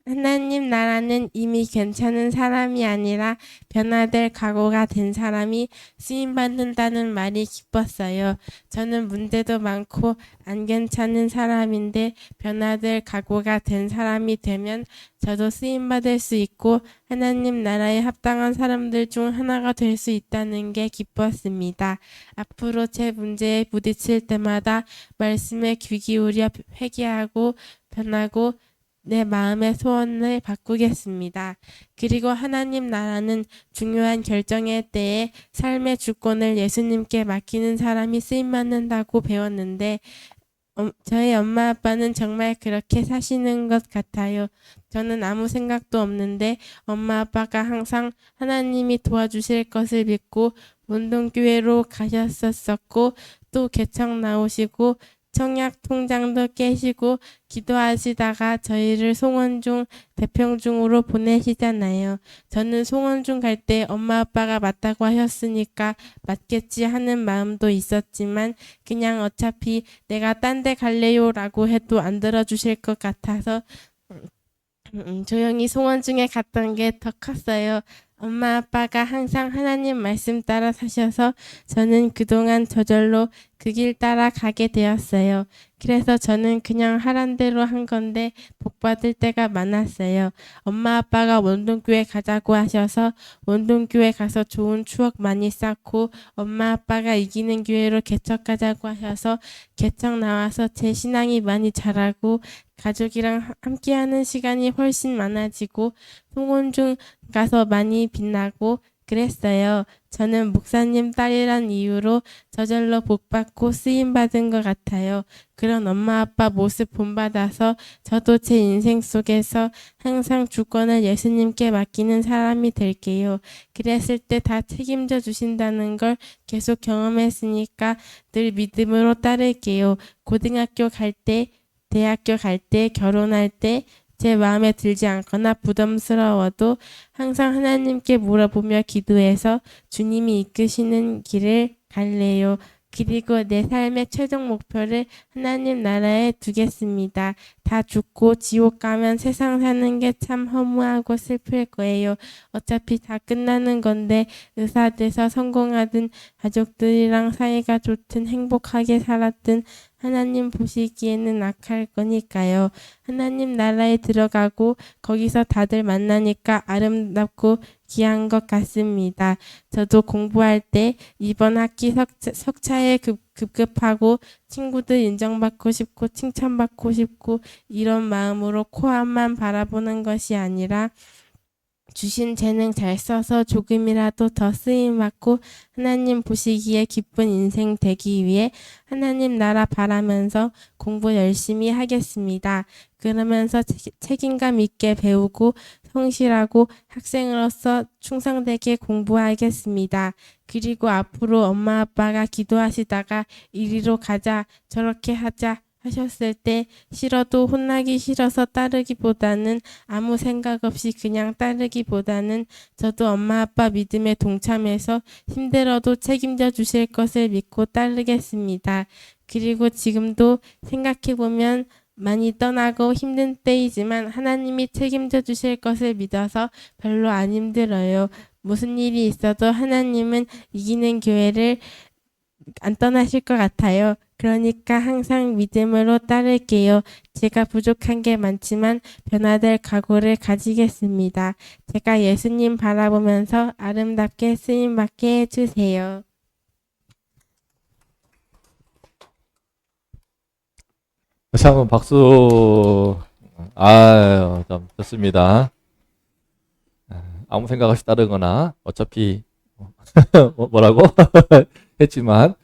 하나님 나라는 이미 괜찮은 사람이 아니라 변화될 각오가 된 사람이 쓰임받는다는 말이 기뻤어요. 저는 문제도 많고 안 괜찮은 사람인데 변화될 각오가 된 사람이 되면 저도 쓰임받을 수 있고 하나님 나라에 합당한 사람들 중 하나가 될 수 있다는 게 기뻤습니다. 앞으로 제 문제에 부딪힐 때마다 말씀에 귀 기울여 회개하고 변하고 내 마음의 소원을 바꾸겠습니다. 그리고 하나님 나라는 중요한 결정의 때에 삶의 주권을 예수님께 맡기는 사람이 쓰임받는다고 배웠는데 저희 엄마 아빠는 정말 그렇게 사시는 것 같아요. 저는 아무 생각도 없는데 엄마 아빠가 항상 하나님이 도와주실 것을 믿고 운동교회로 가셨었고 또 개척 나오시고 청약 통장도 깨시고 기도하시다가 저희를 송원중 대평중으로 보내시잖아요. 저는 송원중 갈 때 엄마 아빠가 맞다고 하셨으니까 맞겠지 하는 마음도 있었지만 그냥 어차피 내가 딴 데 갈래요 라고 해도 안 들어주실 것 같아서 조용히 송원중에 갔던 게 더 컸어요. 엄마 아빠가 항상 하나님 말씀 따라 사셔서 저는 그동안 저절로 그 길 따라 가게 되었어요. 그래서 저는 그냥 하란 대로 한 건데 복 받을 때가 많았어요. 엄마 아빠가 원동교회 가자고 하셔서 원동교회 가서 좋은 추억 많이 쌓고 엄마 아빠가 이기는 교회로 개척 가자고 하셔서 개척 나와서 제 신앙이 많이 자라고 가족이랑 함께하는 시간이 훨씬 많아지고 송원중 가서 많이 빛나고 그랬어요. 저는 목사님 딸이란 이유로 저절로 복받고 쓰임받은 것 같아요. 그런 엄마 아빠 모습 본받아서 저도 제 인생 속에서 항상 주권을 예수님께 맡기는 사람이 될게요. 그랬을 때 다 책임져 주신다는 걸 계속 경험했으니까 늘 믿음으로 따를게요. 고등학교 갈 때, 대학교 갈 때, 결혼할 때 제 마음에 들지 않거나 부담스러워도 항상 하나님께 물어보며 기도해서 주님이 이끄시는 길을 갈래요. 그리고 내 삶의 최종 목표를 하나님 나라에 두겠습니다. 다 죽고 지옥 가면 세상 사는 게 참 허무하고 슬플 거예요. 어차피 다 끝나는 건데 의사 돼서 성공하든 가족들이랑 사이가 좋든 행복하게 살았든 하나님 보시기에는 악할 거니까요. 하나님 나라에 들어가고 거기서 다들 만나니까 아름답고 귀한 것 같습니다. 저도 공부할 때 이번 학기 석차에 급급하고 친구들 인정받고 싶고 칭찬받고 싶고 이런 마음으로 코앞만 바라보는 것이 아니라 주신 재능 잘 써서 조금이라도 더 쓰임받고 하나님 보시기에 기쁜 인생 되기 위해 하나님 나라 바라면서 공부 열심히 하겠습니다. 그러면서 책임감 있게 배우고 성실하고 학생으로서 충성되게 공부하겠습니다. 그리고 앞으로 엄마 아빠가 기도하시다가 이리로 가자 저렇게 하자 하셨을 때 싫어도 혼나기 싫어서 따르기보다는 아무 생각 없이 그냥 따르기보다는 저도 엄마 아빠 믿음에 동참해서 힘들어도 책임져 주실 것을 믿고 따르겠습니다. 그리고 지금도 생각해보면 많이 떠나고 힘든 때이지만 하나님이 책임져 주실 것을 믿어서 별로 안 힘들어요. 무슨 일이 있어도 하나님은 이기는 교회를 안 떠나실 것 같아요. 그러니까 항상 믿음으로 따를게요. 제가 부족한 게 많지만 변화될 각오를 가지겠습니다. 제가 예수님 바라보면서 아름답게 쓰임받게 해주세요. 다시 한번 박수. 아유, 참 좋습니다. 아무 생각 없이 따르거나 어차피 뭐라고 했지만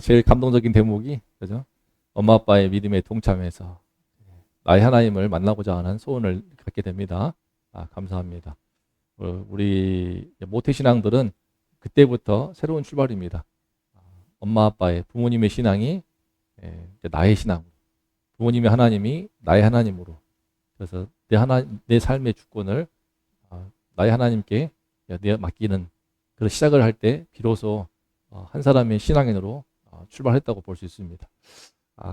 제일 감동적인 대목이 그죠? 엄마 아빠의 믿음에 동참해서 나의 하나님을 만나고자 하는 소원을 갖게 됩니다. 감사합니다. 우리 모태신앙들은 그때부터 새로운 출발입니다. 엄마 아빠의 부모님의 신앙이 나의 신앙, 부모님의 하나님이 나의 하나님으로, 그래서 내 삶의 주권을 나의 하나님께 맡기는 그런 시작을 할 때 비로소 한 사람의 신앙인으로 출발했다고 볼 수 있습니다.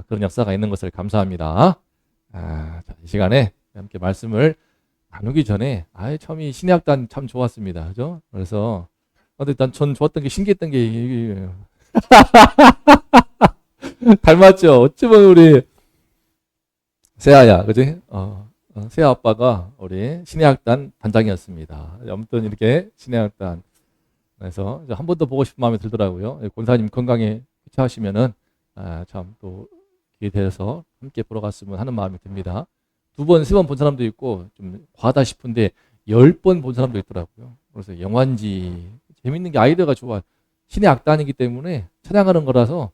그런 역사가 있는 것을 감사합니다. 자, 이 시간에 함께 말씀을 나누기 전에 참 이 신약단 참 좋았습니다. 그죠? 그래서 근데 전 좋았던 게 신기했던 게 닮았죠. 어쩌면 우리 세아야, 그지? 세아 아빠가 우리 신약단 단장이었습니다. 아무튼 이렇게 신약단 그래서 한 번 더 보고 싶은 마음이 들더라고요. 권사님 건강에 쾌차하시면은 참 또 기회 되어서 함께 보러 갔으면 하는 마음이 듭니다. 2번, 3번 본 사람도 있고 좀 과하다 싶은데 10번 본 사람도 있더라고요. 그래서 영화인지 재밌는 게 아이디어가 좋아. 신의 악단이기 때문에 찬양하는 거라서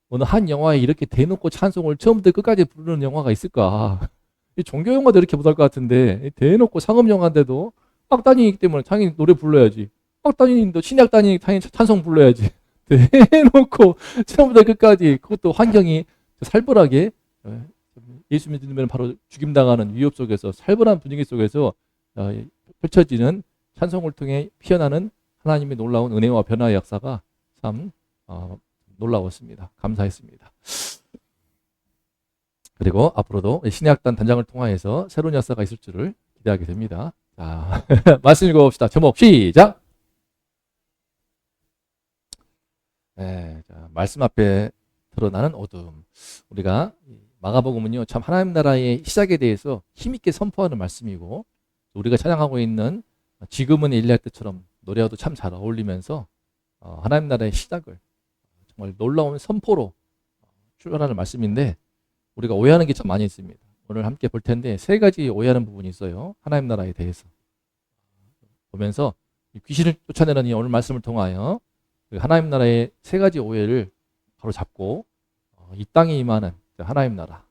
어느 한 영화에 이렇게 대놓고 찬송을 처음부터 끝까지 부르는 영화가 있을까? 이 종교 영화도 이렇게 못할 것 같은데 대놓고 상업 영화인데도 악단이기 때문에 당연히 노래 불러야지. 악단인도 신의 악단이 당연히 찬송 불러야지. 대놓고 처음부터 끝까지 그것도 환경이 살벌하게 예수 믿으면 바로 죽임당하는 위협 속에서 살벌한 분위기 속에서 펼쳐지는 찬송을 통해 피어나는 하나님의 놀라운 은혜와 변화의 역사가 참 놀라웠습니다. 감사했습니다. 그리고 앞으로도 신의 악단 단장을 통하여서 새로운 역사가 있을 줄을 기대하게 됩니다. 자, 말씀 읽어봅시다. 제목 시작! 네, 자, 말씀 앞에 드러나는 어둠. 우리가 마가복음은요, 참 하나님 나라의 시작에 대해서 힘있게 선포하는 말씀이고, 우리가 찬양하고 있는 지금은 엘리야 때처럼 노래와도 참 잘 어울리면서 하나님 나라의 시작을 정말 놀라운 선포로 출발하는 말씀인데, 우리가 오해하는 게 참 많이 있습니다. 오늘 함께 볼 텐데 3가지 오해하는 부분이 있어요. 하나님 나라에 대해서 보면서 귀신을 쫓아내는 이 오늘 말씀을 통하여 하나님 나라의 3가지 오해를 바로 잡고 이 땅에 임하는 하나님 나라,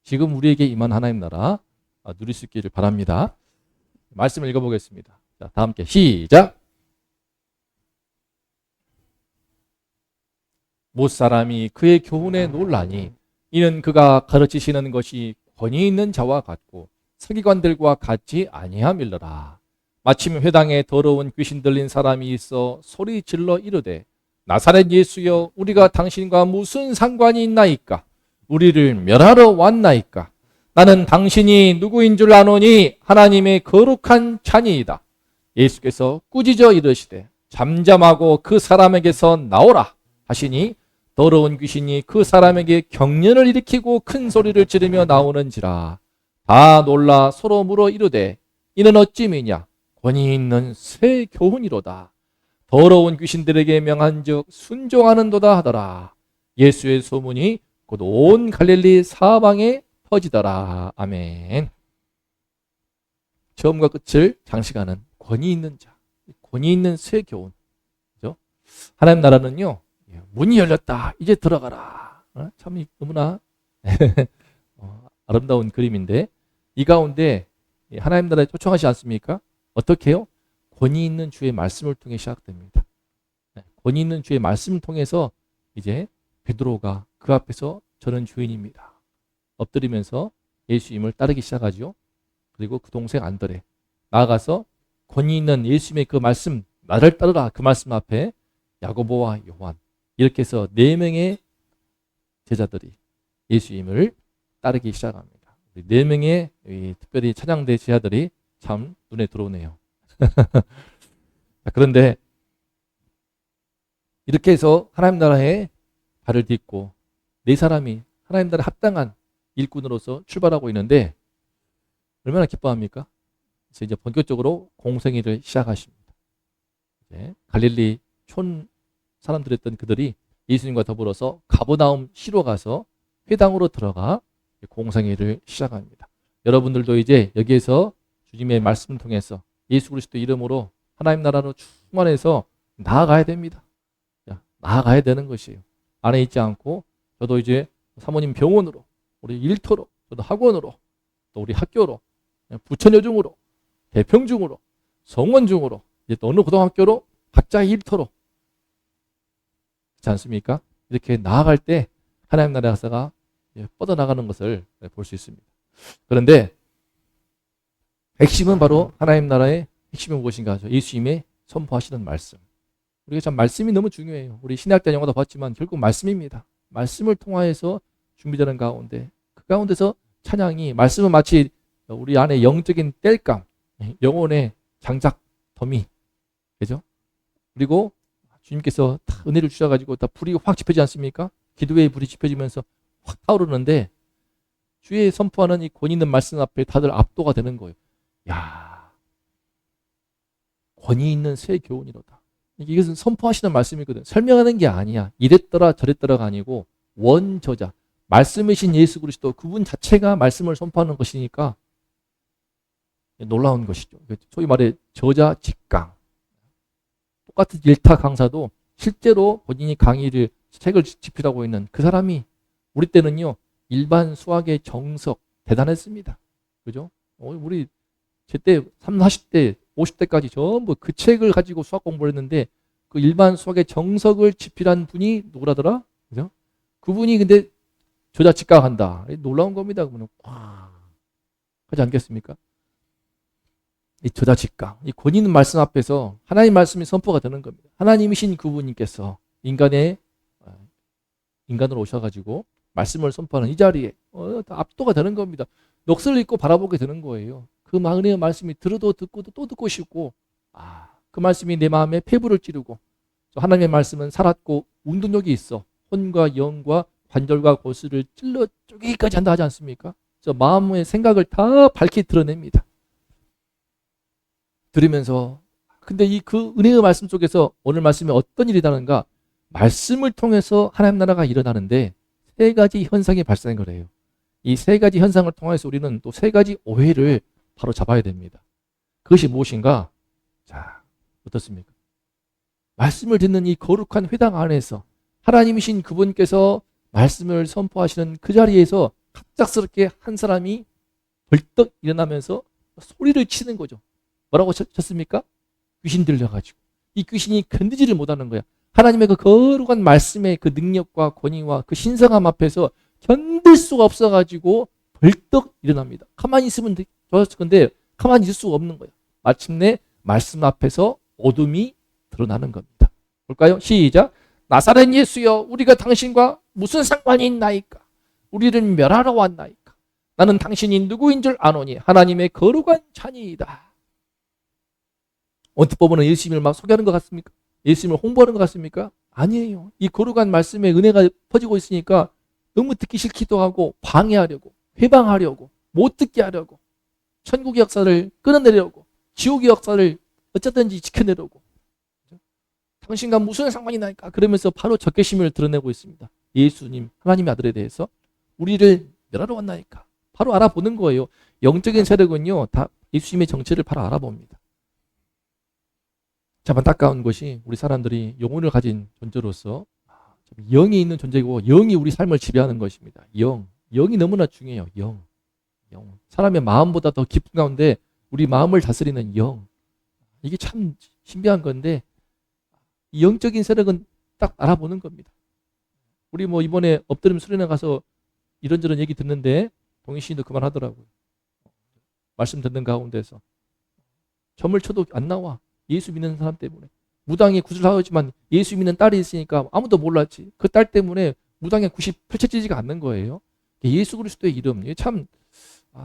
지금 우리에게 임한 하나님 나라 누릴 수 있기를 바랍니다. 말씀을 읽어보겠습니다. 자, 다 함께 시작! 못 사람이 그의 교훈에 놀라니 이는 그가 가르치시는 것이 권위 있는 자와 같고 서기관들과 같지 아니함일러라. 마침 회당에 더러운 귀신 들린 사람이 있어 소리 질러 이르되 나사렛 예수여 우리가 당신과 무슨 상관이 있나이까? 우리를 멸하러 왔나이까? 나는 당신이 누구인 줄 아노니 하나님의 거룩한 자니이다. 예수께서 꾸짖어 이르시되 잠잠하고 그 사람에게서 나오라 하시니 더러운 귀신이 그 사람에게 경련을 일으키고 큰 소리를 지르며 나오는지라. 다 놀라 서로 물어 이르되 이는 어찌미냐? 권위 있는 새 교훈이로다. 더러운 귀신들에게 명한즉 순종하는도다 하더라. 예수의 소문이 곧 온 갈릴리 사방에 퍼지더라. 아멘. 처음과 끝을 장식하는 권위 있는 자, 권위 있는 새 교훈. 그죠? 하나님 나라는요, 문이 열렸다. 이제 들어가라. 참 너무나 아름다운 그림인데 이 가운데 하나님 나라에 초청하지 않습니까? 어떻게 해요? 권위 있는 주의 말씀을 통해 시작됩니다. 권위 있는 주의 말씀을 통해서 이제 베드로가 그 앞에서 저는 주인입니다. 엎드리면서 예수님을 따르기 시작하죠. 그리고 그 동생 안드레 나아가서 권위 있는 예수님의 그 말씀 나를 따르라 그 말씀 앞에 야고보와 요한 이렇게 해서 4명의 제자들이 예수님을 따르기 시작합니다. 4명의 특별히 찬양대 제자들이 참 눈에 들어오네요. 그런데 이렇게 해서 하나님 나라에 발을 딛고 4사람이 하나님 나라에 합당한 일꾼으로서 출발하고 있는데 얼마나 기뻐합니까? 그래서 이제 본격적으로 공생애를 시작하십니다. 이제 갈릴리 촌 사람들이었던 그들이 예수님과 더불어서 가버나움 시로 가서 회당으로 들어가 공생애를 시작합니다. 여러분들도 이제 여기에서 주님의 말씀을 통해서 예수 그리스도 이름으로 하나님 나라로 충만해서 나아가야 됩니다. 나아가야 되는 것이에요. 안에 있지 않고 저도 이제 사모님 병원으로, 우리 일터로, 저도 학원으로, 또 우리 학교로, 부처여중으로, 대평중으로, 성원중으로, 이제 또 어느 고등학교로 각자의 일터로 그렇지 않습니까? 이렇게 나아갈 때 하나님 나라의 역사가 뻗어나가는 것을 볼 수 있습니다. 그런데 핵심은 바로 하나님 나라의 핵심은 무엇인가 하죠? 예수님의 선포하시는 말씀. 우리가 참 말씀이 너무 중요해요. 우리 신약대 영화도 봤지만 결국 말씀입니다. 말씀을 통하여서 준비되는 가운데 그 가운데서 찬양이 말씀은 마치 우리 안에 영적인 땔감, 영혼의 장작 더미, 그죠? 그리고 주님께서 다 은혜를 주셔가지고 다 불이 확 지펴지지 않습니까? 기도의 불이 지펴지면서 확 타오르는데 주의 선포하는 이 권위 있는 말씀 앞에 다들 압도가 되는 거예요. 야, 권위 있는 새 교훈이로다. 이것은 선포하시는 말씀이거든. 설명하는 게 아니야. 이랬더라 저랬더라가 아니고 원저자, 말씀이신 예수 그리스도 그분 자체가 말씀을 선포하는 것이니까 놀라운 것이죠. 소위 말해 저자 직강. 똑같은 일타 강사도 실제로 본인이 강의를 책을 집필하고 있는 그 사람이 우리 때는요 일반 수학의 정석 대단했습니다. 그죠? 우리 제때 30, 40대, 50대까지 전부 그 책을 가지고 수학 공부를 했는데 그 일반 수학의 정석을 집필한 분이 누구라더라? 그죠? 그분이 근데 저자 직강한다. 놀라운 겁니다. 그러면 하지 않겠습니까? 이 저자 직강, 이 권위 있는 말씀 앞에서 하나님 말씀이 선포가 되는 겁니다. 하나님이신 그분께서 인간으로 오셔가지고 말씀을 선포하는 이 자리에 압도가 되는 겁니다. 넋을 잃고 바라보게 되는 거예요. 그 은혜의 말씀이 들어도 듣고도 또 듣고 싶고 그 말씀이 내 마음에 폐부를 찌르고 하나님의 말씀은 살았고 운동력이 있어 혼과 영과 관절과 골수를 찔러 쪼개기까지 한다 하지 않습니까? 저 마음의 생각을 다 밝히 드러냅니다. 들으면서 근데 이 그 은혜의 말씀 속에서 오늘 말씀에 어떤 일이 일어나는가? 말씀을 통해서 하나님 나라가 일어나는데 세 가지 현상이 발생한 거래요. 이 세 가지 현상을 통해서 우리는 또 세 가지 오해를 바로 잡아야 됩니다. 그것이 무엇인가? 자, 어떻습니까? 말씀을 듣는 이 거룩한 회당 안에서 하나님이신 그분께서 말씀을 선포하시는 그 자리에서 갑작스럽게 한 사람이 벌떡 일어나면서 소리를 치는 거죠. 뭐라고 쳤습니까? 귀신 들려가지고. 이 귀신이 견디지를 못하는 거야. 하나님의 그 거룩한 말씀의 그 능력과 권위와 그 신성함 앞에서 견딜 수가 없어가지고 벌떡 일어납니다. 가만히 있으면 좋았을 건데 가만히 있을 수가 없는 거야. 마침내 말씀 앞에서 어둠이 드러나는 겁니다. 볼까요? 시작. 나사렛 예수여, 우리가 당신과 무슨 상관이 있나이까? 우리를 멸하러 왔나이까? 나는 당신이 누구인 줄 아노니 하나님의 거룩한 자니이다. 언뜻 보면 예수님을 막 소개하는 것 같습니까? 예수님을 홍보하는 것 같습니까? 아니에요. 이 거룩한 말씀의 은혜가 퍼지고 있으니까 너무 듣기 싫기도 하고 방해하려고, 회방하려고, 못 듣게 하려고, 천국의 역사를 끊어내려고, 지옥의 역사를 어쨌든지 지켜내려고. 당신과 무슨 상관이 나니까? 그러면서 바로 적개심을 드러내고 있습니다. 예수님, 하나님의 아들에 대해서 우리를 멸하러 왔나니까? 바로 알아보는 거예요. 영적인 세력은요, 다 예수님의 정체를 바로 알아봅니다. 참 안타까운 것이 우리 사람들이 영혼을 가진 존재로서 영이 있는 존재고 영이 우리 삶을 지배하는 것입니다. 영이 너무나 중요해요. 영. 사람의 마음보다 더 깊은 가운데 우리 마음을 다스리는 영. 이게 참 신비한 건데 이 영적인 세력은 딱 알아보는 겁니다. 우리 뭐 이번에 엎드림 수련회 가서 이런저런 얘기 듣는데 동희 씨도 그만하더라고요. 말씀 듣는 가운데서 점을 쳐도 안 나와. 예수 믿는 사람 때문에. 무당이 굿을 하지만 예수 믿는 딸이 있으니까 아무도 몰랐지. 그 딸 때문에 무당의 굿이 펼쳐지지가 않는 거예요. 예수 그리스도의 이름. 이게 참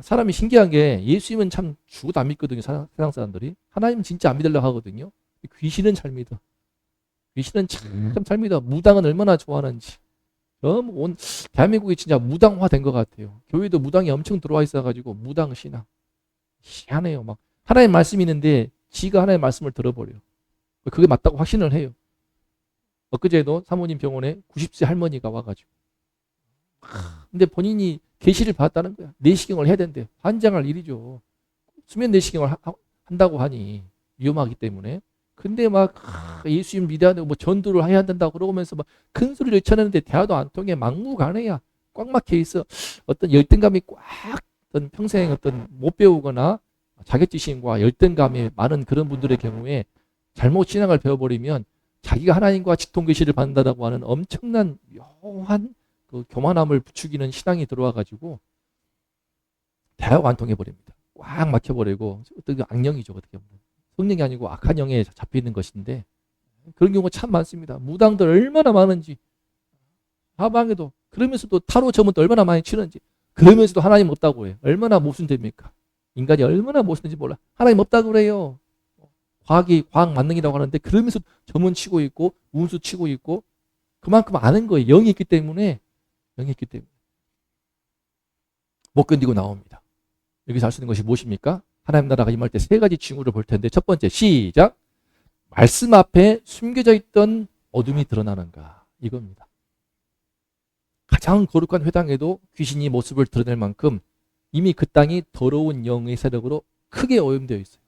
사람이 신기한 게 예수님은 참 죽어도 안 믿거든요. 세상 사람들이. 하나님은 진짜 안 믿으려고 하거든요. 귀신은 잘 믿어. 귀신은 참 잘 믿어. 무당은 얼마나 좋아하는지. 온 대한민국이 진짜 무당화 된 것 같아요. 교회도 무당이 엄청 들어와 있어가지고 무당 신앙. 희한해요. 막 하나님 말씀이 있는데 지가 하나님의 말씀을 들어버려요. 그게 맞다고 확신을 해요. 엊그제도 사모님 병원에 90세 할머니가 와가지고 근데 본인이 계시를 받았다는 거야. 내시경을 해야 된대. 환장할 일이죠. 수면 내시경을 한다고 하니 위험하기 때문에. 근데 막 예수님 믿어야 되고 뭐 전도를 해야 된다고 그러면서 막 큰 소리를 쳐내는데 대화도 안 통해. 막무가내야. 꽉 막혀 있어. 어떤 열등감이 꽉 어떤 평생 어떤 못 배우거나 자격지심과 열등감이 많은 그런 분들의 경우에 잘못 신앙을 배워버리면 자기가 하나님과 직통계시를 받는다고 하는 엄청난 묘한 그 교만함을 부추기는 신앙이 들어와가지고 대화가 안 통해버립니다. 꽉 막혀버리고 어떤 악령이죠. 어떻게 보면. 성령이 아니고 악한 영에 잡혀있는 것인데 그런 경우가 참 많습니다. 무당들 얼마나 많은지. 하방에도 그러면서도 타로 점은 또 얼마나 많이 치는지. 그러면서도 하나님 없다고 해요. 얼마나 모순됩니까? 인간이 얼마나 못쓰는지 몰라. 하나님 없다고 그래요. 과학이 과학 만능이라고 하는데 그러면서 점은 치고 있고 운수 치고 있고 그만큼 아는 거예요. 영이 있기 때문에 못 견디고 나옵니다. 여기서 알 수 있는 것이 무엇입니까? 하나님 나라가 임할 때 세 가지 징후를 볼 텐데 첫 번째 시작. 말씀 앞에 숨겨져 있던 어둠이 드러나는가 이겁니다. 가장 거룩한 회당에도 귀신이 모습을 드러낼 만큼 이미 그 땅이 더러운 영의 세력으로 크게 오염되어 있어요.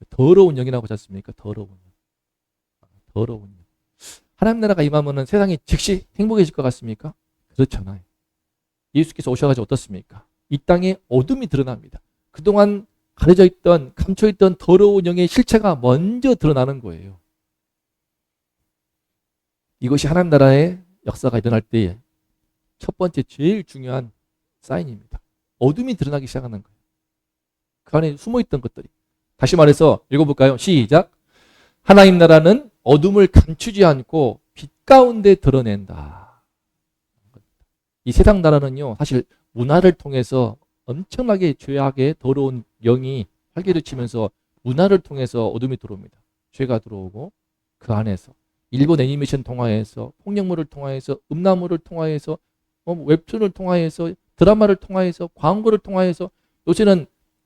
더러운 영이라고 하지 않습니까? 더러운 영. 하나님 나라가 임하면 세상이 즉시 행복해질 것 같습니까? 그렇잖아요. 예수께서 오셔가지고 어떻습니까? 이 땅에 어둠이 드러납니다. 그동안 가려져 있던 감춰 있던 더러운 영의 실체가 먼저 드러나는 거예요. 이것이 하나님 나라의 역사가 일어날 때 첫 번째 제일 중요한 사인입니다. 어둠이 드러나기 시작하는 거예요. 그 안에 숨어있던 것들이. 다시 말해서 읽어볼까요? 시작. 하나님 나라는 어둠을 감추지 않고 빛 가운데 드러낸다. 이 세상 나라는요, 사실 문화를 통해서 엄청나게 죄악의 더러운 영이 활개를 치면서 문화를 통해서 어둠이 들어옵니다. 죄가 들어오고 그 안에서 일본 애니메이션 통화해서 폭력물을 통화해서 음란물을 통화해서 웹툰을 통화해서 드라마를 통화해서 광고를 통화해서 요새는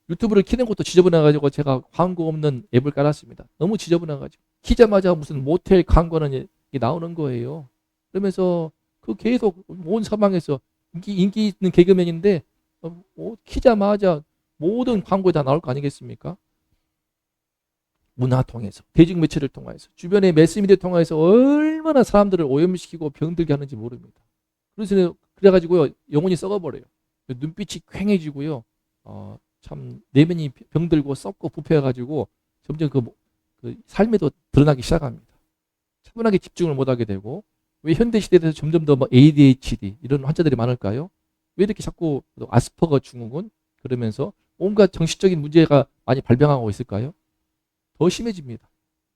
유튜브를 키는 것도 지저분해가지고 제가 광고 없는 앱을 깔았습니다. 너무 지저분해가지고 키자마자 무슨 모텔 광고는 나오는 거예요. 그러면서 그 계속 온 사방에서 인기 있는 개그맨인데 키자마자 모든 광고에 다 나올 거 아니겠습니까? 문화 통해서 대중매체를 통해서 주변의 매스미디어 통해서 얼마나 사람들을 오염시키고 병들게 하는지 모릅니다. 그래가지고요 영혼이 썩어버려요. 눈빛이 퀭해지고요. 참 내면이 병들고 썩고 부패해가지고 점점 그 삶에도 드러나기 시작합니다. 차분하게 집중을 못하게 되고 왜 현대 시대에서 점점 더 ADHD 이런 환자들이 많을까요? 왜 이렇게 자꾸 아스퍼거 증후군 그러면서 온갖 정신적인 문제가 많이 발병하고 있을까요? 더 심해집니다.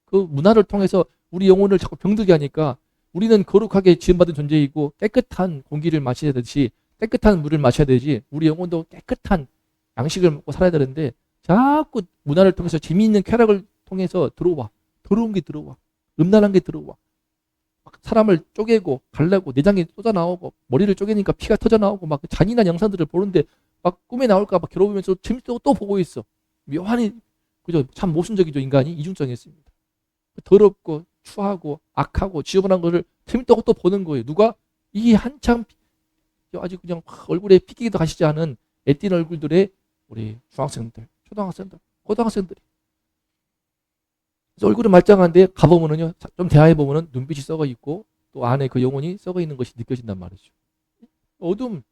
그 문화를 통해서 우리 영혼을 자꾸 병들게 하니까 우리는 거룩하게 지음받은 존재이고 깨끗한 공기를 마셔야 되듯이 깨끗한 물을 마셔야 되지 우리 영혼도 깨끗한 양식을 먹고 살아야 되는데 자꾸 문화를 통해서 재미있는 쾌락을 통해서 들어와. 더러운 게 들어와. 음란한 게 들어와. 막 사람을 쪼개고 갈라고 내장이 쏟아 나오고 머리를 쪼개니까 피가 터져 나오고 막 잔인한 영상들을 보는데 막 꿈에 나올까 봐 괴로우면서 재밌다고 또 보고 있어. 묘하니 그죠? 참 모순적이죠. 인간이 이중성이 있습니다. 더럽고 추하고 악하고 지저분한 거를 재밌다고 또 보는 거예요. 누가? 이 한참 아주 그냥 얼굴에 피끼기도 가시지 않은 애띤 얼굴들의 우리 중학생들, 초등학생들, 고등학생들이. 그래서 얼굴은 말짱한데 가보면은요, 좀 대화해보면은 눈빛이 썩어 있고 또 안에 그 영혼이 썩어 있는 것이 느껴진단 말이죠. 어둠,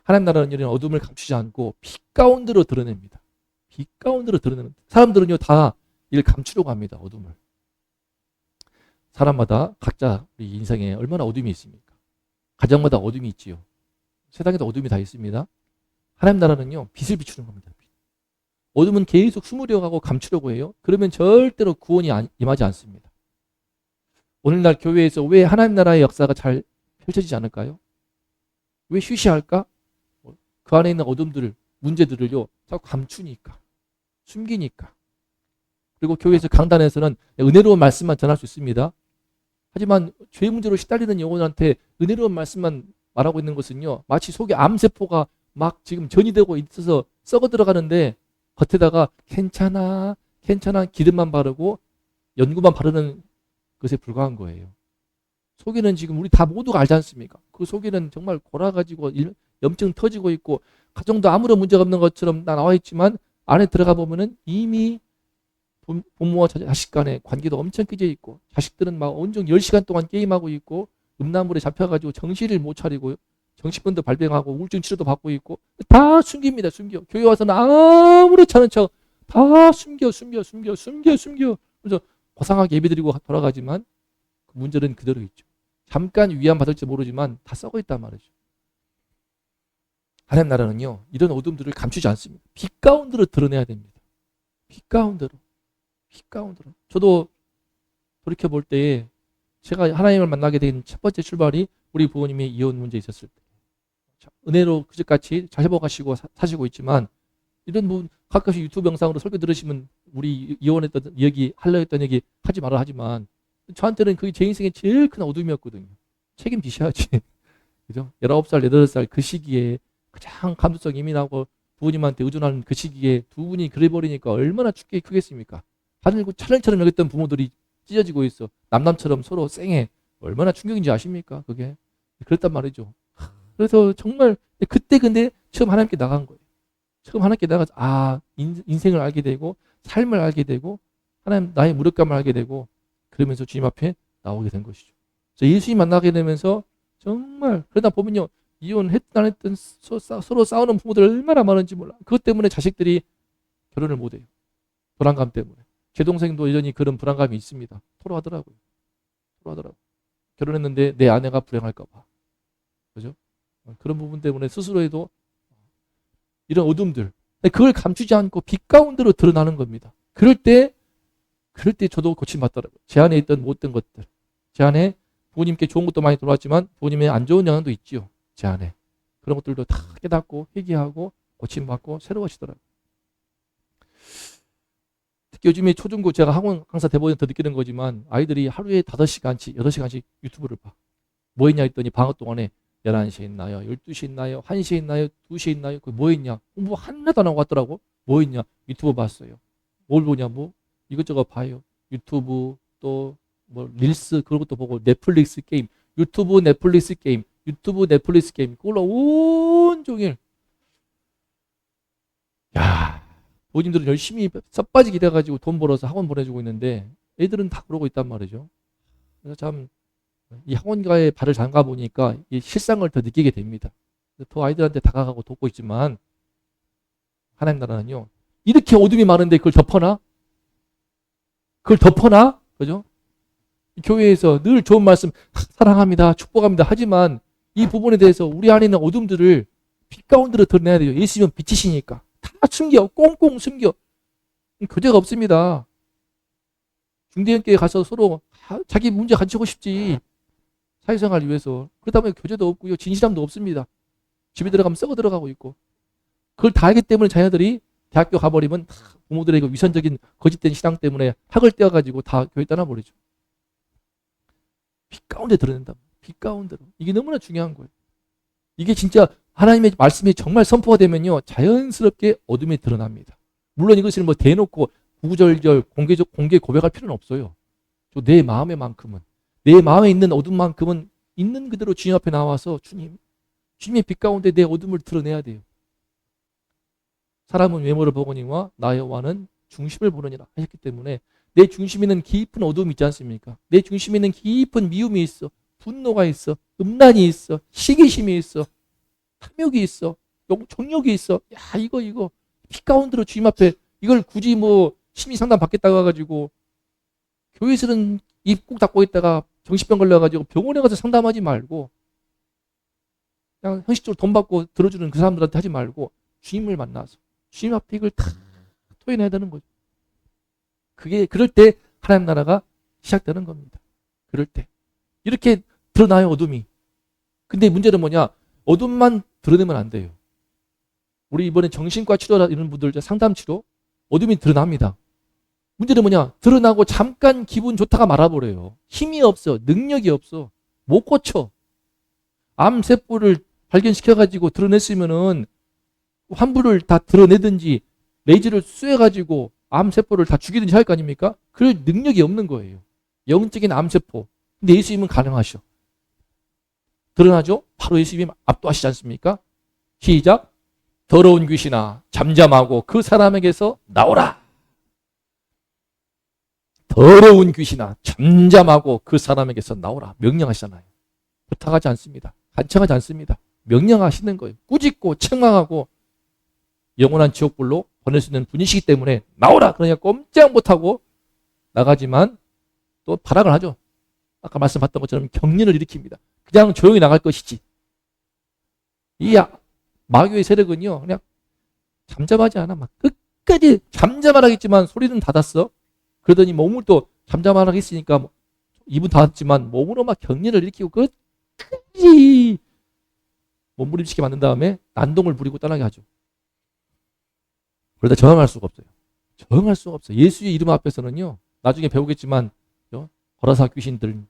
하나님 나라는 이런 어둠을 감추지 않고 빛 가운데로 드러냅니다. 빛 가운데로 드러내는 사람들은요 다 이를 감추려고 합니다. 어둠을. 사람마다 각자 우리 인생에 얼마나 어둠이 있습니까? 가정마다 어둠이 있지요. 세상에도 어둠이 다 있습니다. 하나님 나라는요 빛을 비추는 겁니다. 어둠은 계속 숨으려고 하고 감추려고 해요. 그러면 절대로 구원이 임하지 않습니다. 오늘날 교회에서 왜 하나님 나라의 역사가 잘 펼쳐지지 않을까요? 왜 쉬쉬할까? 그 안에 있는 어둠들, 문제들을요 자꾸 감추니까, 숨기니까. 그리고 교회에서 강단에서는 은혜로운 말씀만 전할 수 있습니다. 하지만 죄 문제로 시달리는 영혼한테 은혜로운 말씀만 말하고 있는 것은요 마치 속에 암세포가 막 지금 전이되고 있어서 썩어 들어가는데 겉에다가 괜찮아 기름만 바르고 연고만 바르는 것에 불과한 거예요. 속에는 지금 우리 다 모두가 알지 않습니까? 그 속에는 정말 골아가지고 염증 터지고 있고 가정도 아무런 문제가 없는 것처럼 나와 있지만 안에 들어가 보면은 이미 부모와 자식 간의 관계도 엄청 깨져 있고 자식들은 막 온종 10시간 동안 게임하고 있고 음란물에 잡혀가지고 정신을 못 차리고 정신병도 발병하고 우울증 치료도 받고 있고 다 숨깁니다. 숨겨. 교회 와서는 아무렇지 않은 척 다 숨겨. 그래서 고상하게 예배드리고 돌아가지만 그 문제는 그대로 있죠. 잠깐 위안 받을지 모르지만 다 썩어 있단 말이죠. 하나님 나라는요 이런 어둠들을 감추지 않습니다. 빛 가운데로 드러내야 됩니다. 빛 가운데로. 저도 돌이켜볼 때에 제가 하나님을 만나게 된 첫 번째 출발이 우리 부모님이 이혼 문제 있었을 때 은혜로 그제같이 잘 회복하시고 사시고 있지만 이런 뭐 가끔씩 유튜브 영상으로 설교 들으시면 우리 이혼했던 얘기, 하려 했던 얘기 하지 말아 하지만 저한테는 그게 제 인생의 제일 큰 어둠이었거든요. 책임지셔야지. 그죠? 19살, 18살 그 시기에 가장 감수성 예민하고 부모님한테 의존하는 그 시기에 두 분이 그래버리니까 얼마나 충격이 크겠습니까? 하늘고 찰랑찰랑 여겼던 부모들이 찢어지고 있어. 남남처럼 서로 쌩해. 얼마나 충격인지 아십니까? 그게. 그랬단 말이죠. 그래서 정말 그때 근데 처음 하나님께 나간 거예요. 처음 하나님께 나가서 인생을 알게 되고 삶을 알게 되고 하나님 나의 무력감을 알게 되고 그러면서 주님 앞에 나오게 된 것이죠. 그래서 예수님 만나게 되면서 정말 그러다 보면요. 이혼했든 안 했든 서로 싸우는 부모들 얼마나 많은지 몰라. 그것 때문에 자식들이 결혼을 못 해요. 불안감 때문에. 제 동생도 여전히 그런 불안감이 있습니다. 토로하더라고요. 결혼했는데 내 아내가 불행할까 봐. 그죠? 그런 부분 때문에 스스로에도 이런 어둠들. 그걸 감추지 않고 빛 가운데로 드러나는 겁니다. 그럴 때 저도 고침받더라고요. 제 안에 있던 못된 것들. 제 안에 부모님께 좋은 것도 많이 들어왔지만 부모님의 안 좋은 영향도 있지요. 제 안에. 그런 것들도 다 깨닫고 회개하고 고침받고 새로워지더라고요. 특히 요즘에 초중고 제가 학원 강사 대본에 더 느끼는 거지만 아이들이 하루에 5시간씩 8시간씩 유튜브를 봐. 뭐 했냐 했더니 방학 동안에 11시에 있나요? 12시에 있나요? 1시에 있나요? 2시에 있나요? 그 뭐 했냐? 공부 하나도 안 하고 왔더라고. 뭐 했냐? 유튜브 봤어요. 뭘 보냐? 뭐 이것저것 봐요. 유튜브 또 뭐 릴스 그런 것도 보고 넷플릭스 게임, 유튜브 넷플릭스 게임, 그걸로 온종일 야, 부모님들은 열심히 썩빠지게 돼가지고 돈 벌어서 학원 보내주고 있는데 애들은 다 그러고 있단 말이죠. 그래서 참 이 학원가에 발을 담가 보니까 이 실상을 더 느끼게 됩니다. 더 아이들한테 다가가고 돕고 있지만 하나님 나라는요. 이렇게 어둠이 많은데 그걸 덮어놔? 그죠? 교회에서 늘 좋은 말씀 사랑합니다. 축복합니다. 하지만 이 부분에 대해서 우리 안에 있는 어둠들을 빛 가운데로 드러내야 돼요. 예수님은 빛이시니까. 다 숨겨. 꽁꽁 숨겨. 교제가 없습니다. 중대형께 가서 서로 자기 문제 가지고 싶지. 사회생활을 위해서. 그러다 보니 교제도 없고요. 진실함도 없습니다. 집에 들어가면 썩어 들어가고 있고. 그걸 다 알기 때문에 자녀들이 대학교 가버리면 부모들의 위선적인 거짓된 신앙 때문에 학을 떼어가지고 다 교회 떠나버리죠. 빛 가운데 드러낸다. 빛 가운데로. 이게 너무나 중요한 거예요. 이게 진짜 하나님의 말씀이 정말 선포가 되면요. 자연스럽게 어둠이 드러납니다. 물론 이것을 뭐 대놓고 구구절절 공개 고백할 필요는 없어요. 내 마음에만큼은. 내 마음에 있는 어둠만큼은 있는 그대로 주님 앞에 나와서 주님의 빛 가운데 내 어둠을 드러내야 돼요. 사람은 외모를 보거니와 나 여호와는 중심을 보느니라 하셨기 때문에 내 중심에는 깊은 어둠이 있지 않습니까? 내 중심에는 깊은 미움이 있어. 분노가 있어. 음란이 있어. 시기심이 있어. 탐욕이 있어. 정욕이 있어. 야, 이거 빛 가운데로 주님 앞에 이걸 굳이 뭐 심리 상담 받겠다고 해가지고 교회에서는 입 꼭 닫고 있다가 정신병 걸려가지고 병원에 가서 상담하지 말고 그냥 형식적으로 돈 받고 들어주는 그 사람들한테 하지 말고 주님을 만나서 주님 앞에 이걸 다 토해내야 되는 거죠. 그럴 때 하나님 나라가 시작되는 겁니다. 그럴 때. 이렇게 드러나요, 어둠이. 근데 문제는 뭐냐? 어둠만 드러내면 안 돼요. 우리 이번에 정신과 치료라 이런 분들 상담 치료 어둠이 드러납니다. 문제는 뭐냐? 드러나고 잠깐 기분 좋다가 말아버려요. 힘이 없어. 능력이 없어. 못 고쳐. 암세포를 발견시켜가지고 드러냈으면은 환부를 다 드러내든지 레이저를 쏘여가지고 암세포를 다 죽이든지 할 거 아닙니까? 그럴 능력이 없는 거예요. 영적인 암세포. 근데 예수님은 가능하셔. 드러나죠? 바로 예수님 압도하시지 않습니까? 시작. 더러운 귀신아 잠잠하고 그 사람에게서 나오라. 더러운 귀신아 잠잠하고 그 사람에게서 나오라. 명령하시잖아요. 부탁하지 않습니다. 간청하지 않습니다. 명령하시는 거예요. 꾸짖고 책망하고 영원한 지옥불로 보낼 수 있는 분이시기 때문에 나오라. 그러니까 꼼짝 못하고 나가지만 또 발악을 하죠. 아까 말씀봤던 것처럼 경련을 일으킵니다. 그냥 조용히 나갈 것이지. 이 마귀의 세력은요. 그냥 잠잠하지 않아. 막 끝까지 잠잠하라 했지만 소리는 닫았어. 그러더니 몸을 또 잠잠하라 했으니까 입은 닫았지만 몸으로 막 경련을 일으키고 끝까지 몸부림치게 만든 다음에 난동을 부리고 떠나게 하죠. 그러다 저항할 수가 없어요. 저항할 수가 없어요. 예수의 이름 앞에서는요. 나중에 배우겠지만 거라사 귀신들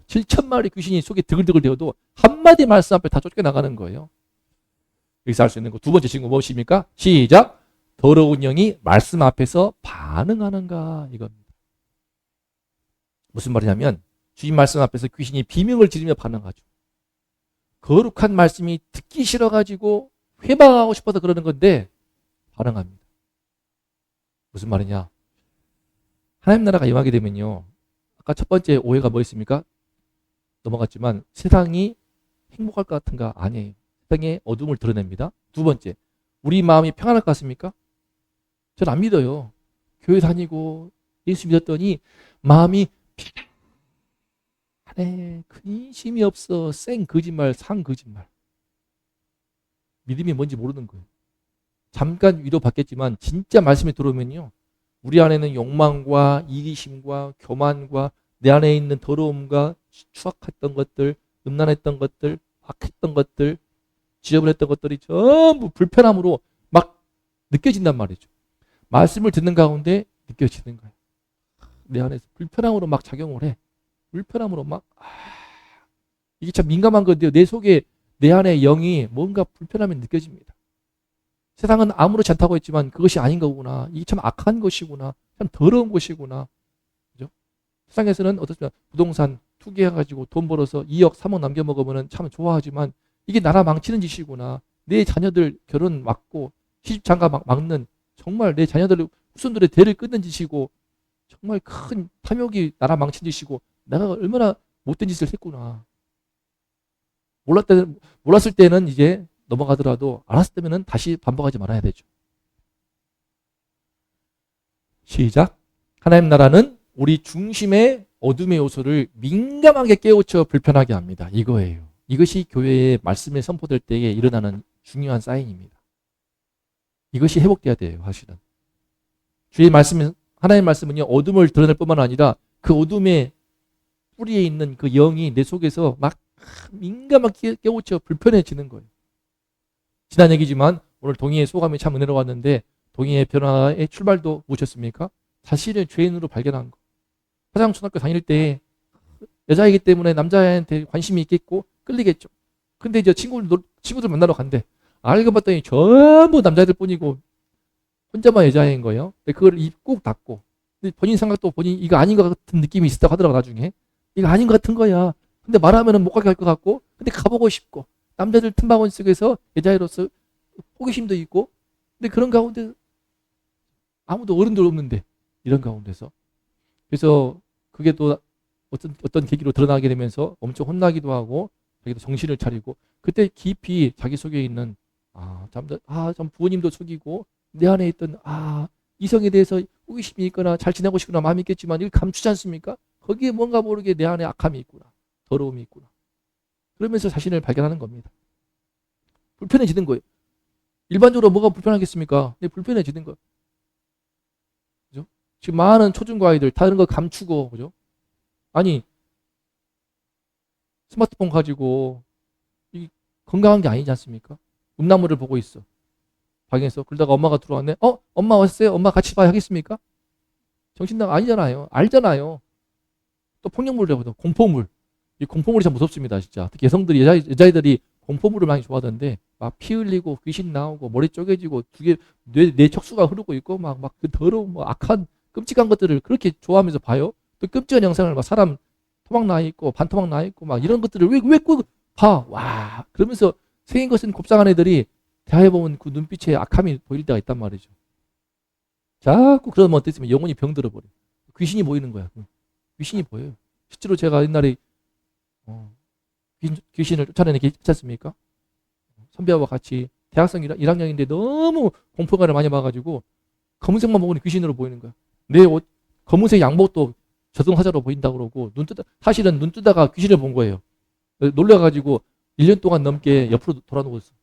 7,000마리 귀신이 속에 드글드글 되어도 한마디 말씀 앞에 다 쫓겨나가는 거예요. 여기서 할 수 있는 거 두 번째 친구 무엇입니까? 시작. 더러운 영이 말씀 앞에서 반응하는가 이겁니다. 무슨 말이냐면 주님 말씀 앞에서 귀신이 비명을 지르며 반응하죠. 거룩한 말씀이 듣기 싫어가지고 회방하고 싶어서 그러는 건데 반응합니다. 무슨 말이냐? 하나님 나라가 임하게 되면요. 아까 첫 번째 오해가 뭐였습니까? 넘어갔지만 세상이 행복할 것 같은가? 아니에요. 세상의 어둠을 드러냅니다. 두 번째, 우리 마음이 평안할 것 같습니까? 전 안 믿어요. 교회 다니고 예수 믿었더니 마음이 안에 근심이 없어. 생 거짓말, 상 거짓말. 믿음이 뭔지 모르는 거예요. 잠깐 위로받겠지만 진짜 말씀이 들어오면요. 우리 안에는 욕망과 이기심과 교만과 내 안에 있는 더러움과 추악했던 것들, 음란했던 것들, 악했던 것들, 지저분했던 것들이 전부 불편함으로 막 느껴진단 말이죠. 말씀을 듣는 가운데 느껴지는 거예요. 내 안에서 불편함으로 막 작용을 해. 불편함으로 막 이게 참 민감한 건데요. 내 속에 내 안에 영이 뭔가 불편함이 느껴집니다. 세상은 아무렇지 않다고 했지만 그것이 아닌 거구나. 이게 참 악한 것이구나. 참 더러운 것이구나. 그죠? 세상에서는 어떻습니까? 부동산 투기해가지고 돈 벌어서 2억, 3억 남겨먹으면 참 좋아하지만 이게 나라 망치는 짓이구나. 내 자녀들 결혼 막고 시집장가 막는 정말 내 자녀들 후손들의 대를 끊는 짓이고 정말 큰 탐욕이 나라 망친 짓이고 내가 얼마나 못된 짓을 했구나. 몰랐을 때는 이제 넘어가더라도 알았을 때는 다시 반복하지 말아야 되죠. 시작. 하나님 나라는 우리 중심의 어둠의 요소를 민감하게 깨우쳐 불편하게 합니다. 이거예요. 이것이 교회의 말씀에 선포될 때에 일어나는 중요한 사인입니다. 이것이 회복돼야 돼요. 사실은. 주의 말씀, 하나님의 말씀은요. 어둠을 드러낼 뿐만 아니라 그 어둠의 뿌리에 있는 그 영이 내 속에서 막 민감하게 깨우쳐 불편해지는 거예요. 지난 얘기지만 오늘 동의의 소감이 참 은혜로웠는데 동의의 변화의 출발도 무엇이었습니까? 자신을 죄인으로 발견한 거. 화장초등학교 다닐 때 여자이기 때문에 남자애한테 관심이 있겠고 끌리겠죠. 근데 이제 친구들 만나러 간대. 알고 봤더니 전부 남자애들 뿐이고 혼자만 여자애인 거예요. 근데 그걸 입 꼭 닫고. 근데 본인 생각도 본인 이거 아닌 것 같은 느낌이 있었다고 하더라고 나중에. 이거 아닌 것 같은 거야. 근데 말하면은 못 가게 할 것 같고 근데 가보고 싶고 남자들 틈바구니 속에서 여자애로서 호기심도 있고 근데 그런 가운데 아무도 어른들 없는데 이런 가운데서 그래서 그게 또 어떤 계기로 드러나게 되면서 엄청 혼나기도 하고 자기도 정신을 차리고 그때 깊이 자기 속에 있는 참 부모님도 속이고 내 안에 있던 이성에 대해서 호기심이 있거나 잘 지내고 싶거나 마음이 있겠지만 이걸 감추지 않습니까? 거기에 뭔가 모르게 내 안에 악함이 있구나. 더러움이 있구나. 그러면서 자신을 발견하는 겁니다. 불편해지는 거예요. 일반적으로 뭐가 불편하겠습니까? 네, 불편해지는 거예요. 그죠? 지금 많은 초중고 아이들 다른 거 감추고 그죠? 아니 스마트폰 가지고 이 건강한 게 아니지 않습니까? 음란물을 보고 있어. 방에서 그러다가 엄마가 들어왔네. 엄마 왔어요? 엄마 같이 봐야 하겠습니까? 정신나가 아니잖아요. 알잖아요. 또 폭력물을 해보죠. 공포물. 이 공포물이 참 무섭습니다, 진짜. 특히 여성들이 여자애들이 공포물을 많이 좋아하던데 막 피 흘리고 귀신 나오고 머리 쪼개지고 뇌 척수가 흐르고 있고 막 그 더러운 뭐 악한 끔찍한 것들을 그렇게 좋아하면서 봐요. 또 끔찍한 영상을 막 사람 토막 나 있고 반토막 나 있고 막 이런 것들을 왜 꼭 봐. 와. 그러면서 생긴 것은 곱상한 애들이 대화해 보면 그 눈빛에 악함이 보일 때가 있단 말이죠. 자꾸 그러면 어땠으면 영혼이 병들어 버려. 귀신이 보이는 거야. 귀신이 보여요. 실제로 제가 옛날에 귀신을 쫓아내는 게 있지 않습니까? 선배와 같이 대학생 1학년인데 너무 공포감을 많이 봐가지고 검은색만 보고는 귀신으로 보이는 거야. 내 옷 검은색 양복도 저승사자로 보인다고 그러고 사실은 눈 뜨다가 귀신을 본 거예요. 놀라가지고 1년 동안 넘게 옆으로 돌아 누웠어.